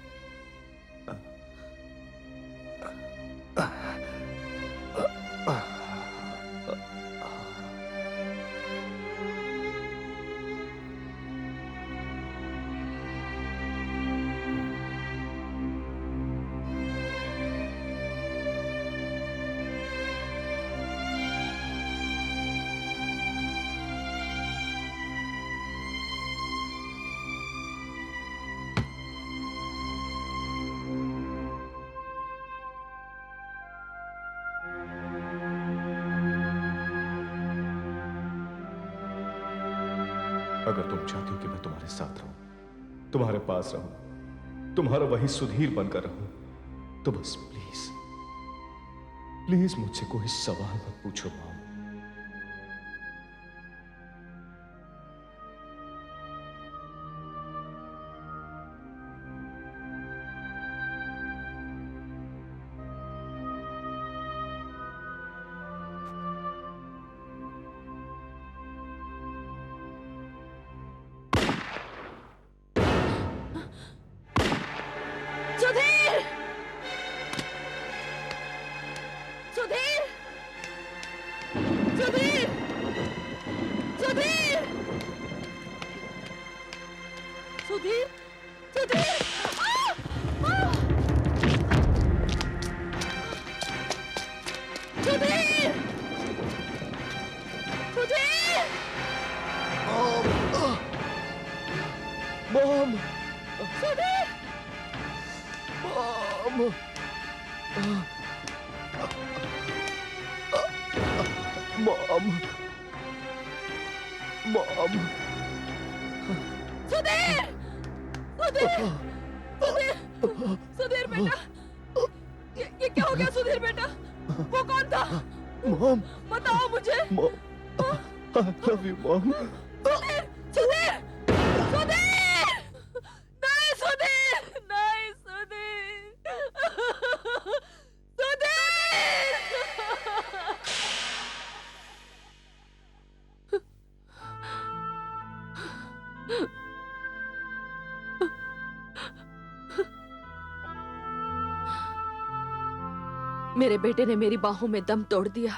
Speaker 2: अगर तुम चाहती हो कि मैं तुम्हारे साथ रहूं, तुम्हारे पास रहूं, तुम्हारा वही सुधीर बनकर रहूं, तो बस प्लीज प्लीज मुझसे कोई सवाल मत पूछो mom.
Speaker 9: Sudhir! Sudhir! Sudhir! Sudhir! Sudhir! Sudhir! Sudhir! Sudhir!
Speaker 2: Mom!
Speaker 9: Sudhir!
Speaker 2: Mom! Mom!
Speaker 9: Sudhir! Sudhir! Sudhir! Sudhir बेटा, ये क्या हो गया सुधीर बेटा? वो कौन था?
Speaker 2: मॉम!
Speaker 9: बताओ मुझे।
Speaker 2: Mom! I love you, mom!
Speaker 9: Sudhir! Sudhir! Sudhir! नहीं सुधीर! नहीं सुधीर! सुधीर! मेरे बेटे ने मेरी बाहों में दम तोड़ दिया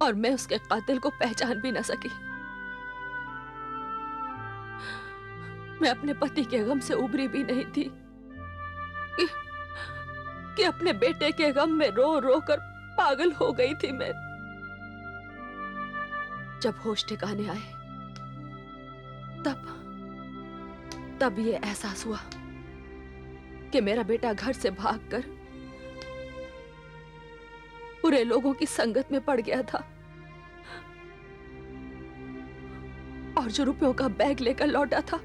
Speaker 9: और मैं उसके कातिल को पहचान भी न सकी। मैं अपने पति के गम से उबरी भी नहीं थी कि अपने बेटे के गम में रो रो कर पागल हो गई थी मैं। जब होश ठिकाने आए तब ये एहसास हुआ कि मेरा बेटा घर से भागकर बुरे लोगों की संगत में पड़ गया था और जो रुपयों का बैग लेकर लौटा था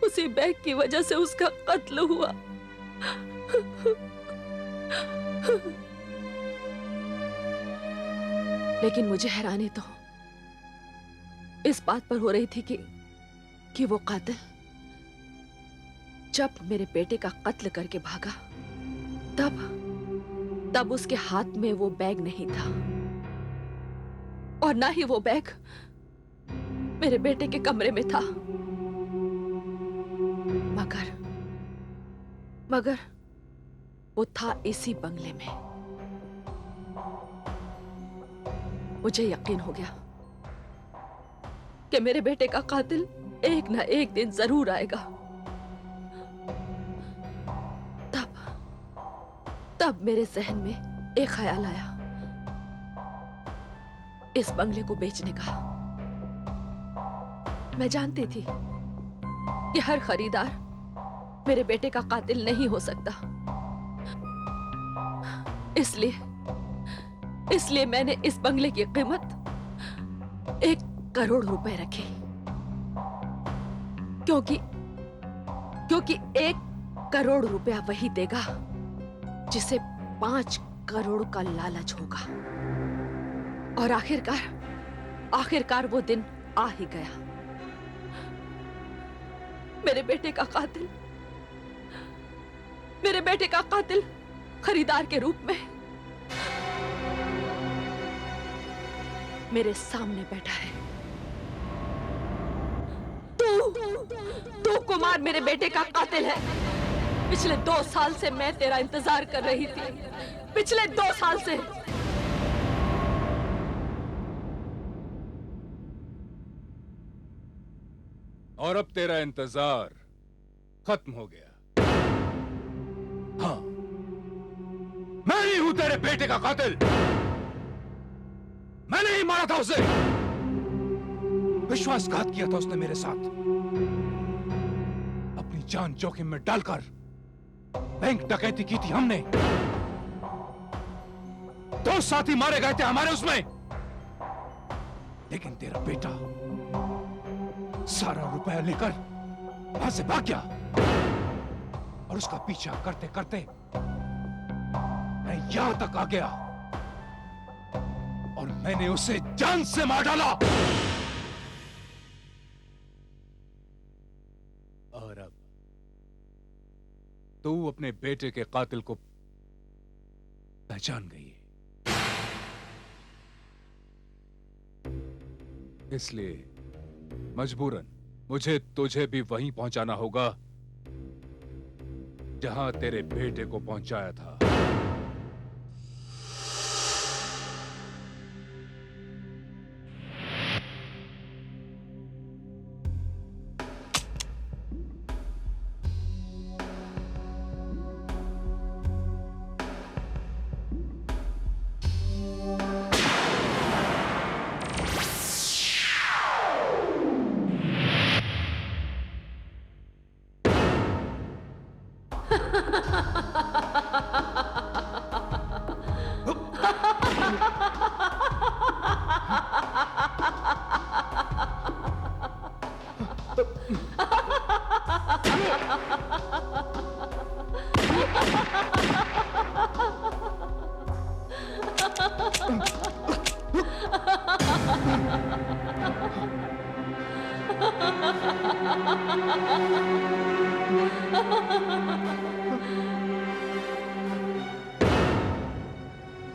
Speaker 9: उसी बैग की वजह से उसका कत्ल हुआ। लेकिन मुझे हैरानी तो इस बात पर हो रही थी कि वो कातिल जब मेरे बेटे का कत्ल करके भागा तब उसके हाथ में वो बैग नहीं था और ना ही वो बैग मेरे बेटे के कमरे में था। मगर वो था इसी बंगले में। मुझे यकीन हो गया कि मेरे बेटे का कातिल एक ना एक दिन जरूर आएगा तब मेरे जहन में एक ख्याल आया, इस बंगले को बेचने का। मैं जानती थी कि हर खरीदार मेरे बेटे का कातिल नहीं हो सकता, इसलिए मैंने इस बंगले की कीमत 1 करोड़ रुपए रखी, क्योंकि 1 करोड़ रुपया वही देगा जिसे 5 करोड़ का लालच होगा। और आखिरकार वो दिन आ ही गया। मेरे बेटे का कातिल खरीदार के रूप में मेरे सामने बैठा है। तू कुमार मेरे बेटे का कातिल है। पिछले 2 साल से मैं तेरा इंतजार कर रही थी, पिछले 2 साल से।
Speaker 7: और अब तेरा इंतजार खत्म हो गया। हाँ, मैं ही हूं तेरे बेटे का कातिल। मैंने ही मारा था उसे। विश्वासघात किया था उसने मेरे साथ। अपनी जान जोखिम में डालकर बैंक डकैती की थी हमने। 2 साथी मारे गए थे हमारे उसमें। लेकिन तेरा बेटा सारा रुपया लेकर वहां से भाग गया। और उसका पीछा करते करते मैं यहां तक आ गया और मैंने उसे जान से मार डाला। और अब तू अपने बेटे के कातिल को पहचान गई है, इसलिए मजबूरन मुझे तुझे भी वहीं पहुंचाना होगा जहां तेरे बेटे को पहुंचाया था।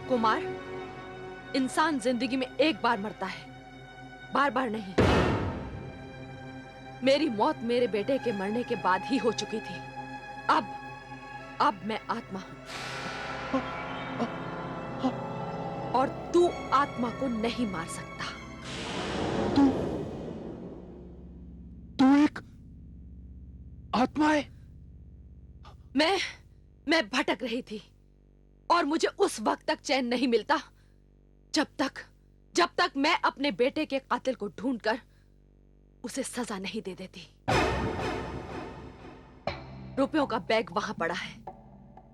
Speaker 9: कुमार, इंसान जिंदगी में एक बार मरता है, बार बार नहीं। मेरी मौत मेरे बेटे के मरने के बाद ही हो चुकी थी। अब मैं आत्मा हूं और तू आत्मा को नहीं मार सकता।
Speaker 7: तू एक आत्मा है?
Speaker 9: मैं भटक रही थी और मुझे उस वक्त तक चैन नहीं मिलता जब तक मैं अपने बेटे के कातिल को ढूंढकर उसे सजा नहीं दे देती। रुपयों का बैग वहां पड़ा है,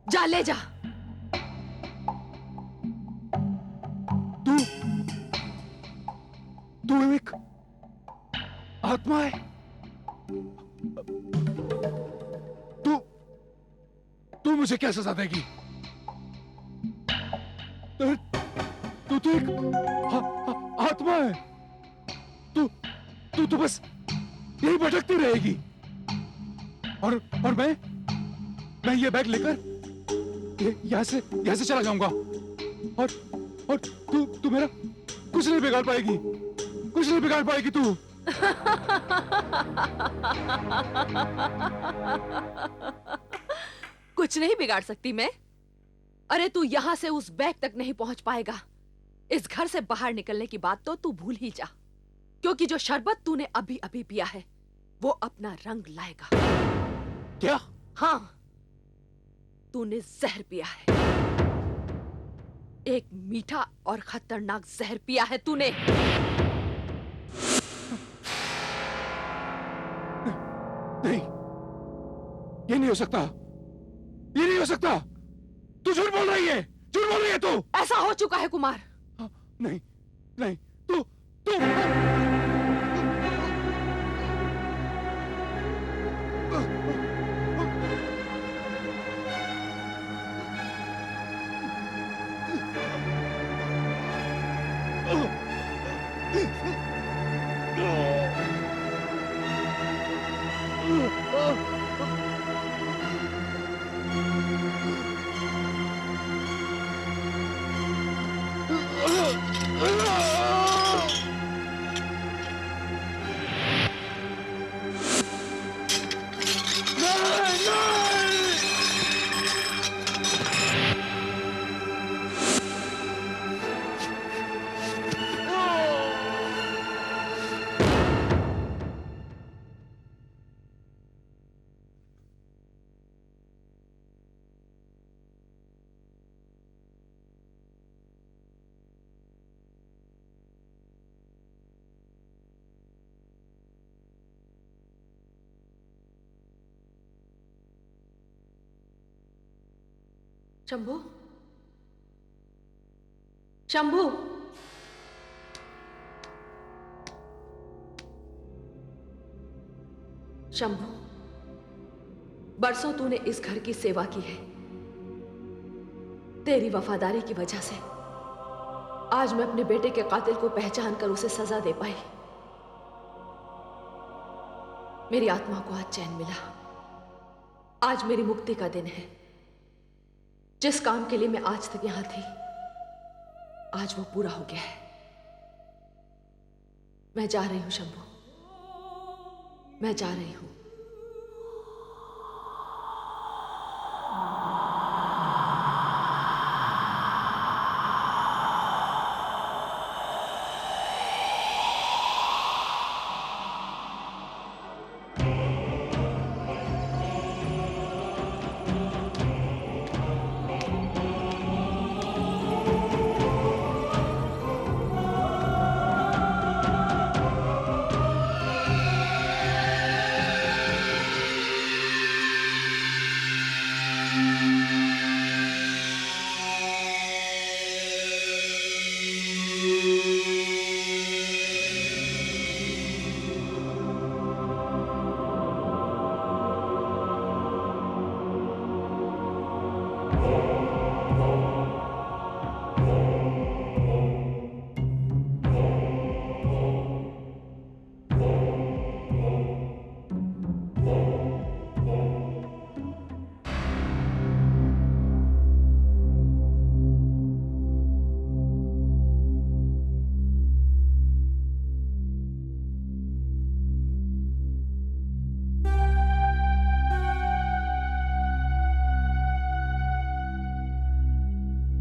Speaker 9: जा ले जा।
Speaker 7: तू एक आत्मा है? तू मुझे क्या सजा देगी? तू तो एक आत्मा है। तू बस यही भटकती रहेगी और मैं ये बैग लेकर यहां से चला जाऊंगा और तू मेरा कुछ नहीं बिगाड़ पाएगी तू।
Speaker 9: कुछ नहीं बिगाड़ सकती मैं? अरे तू यहां से उस बैग तक नहीं पहुंच पाएगा। इस घर से बाहर निकलने की बात तो तू भूल ही जा, क्योंकि जो शरबत तूने अभी अभी पिया है वो अपना रंग लाएगा।
Speaker 7: क्या?
Speaker 9: हाँ, तूने जहर पिया है। एक मीठा और खतरनाक जहर पिया है तूने।
Speaker 2: नहीं, ये नहीं हो सकता, ये नहीं हो सकता। तू झूठ बोल रही है, झूठ बोल रही है तू।
Speaker 9: ऐसा हो चुका है कुमार।
Speaker 2: नहीं, नहीं, तू तू
Speaker 9: शंभू, शंभू, शंभू, बरसों तूने इस घर की सेवा की है। तेरी वफादारी की वजह से आज मैं अपने बेटे के कातिल को पहचान कर उसे सजा दे पाई। मेरी आत्मा को आज चैन मिला। आज मेरी मुक्ति का दिन है। जिस काम के लिए मैं आज तक यहां थी, आज वो पूरा हो गया है। मैं जा रही हूं शंभू, मैं जा रही हूं।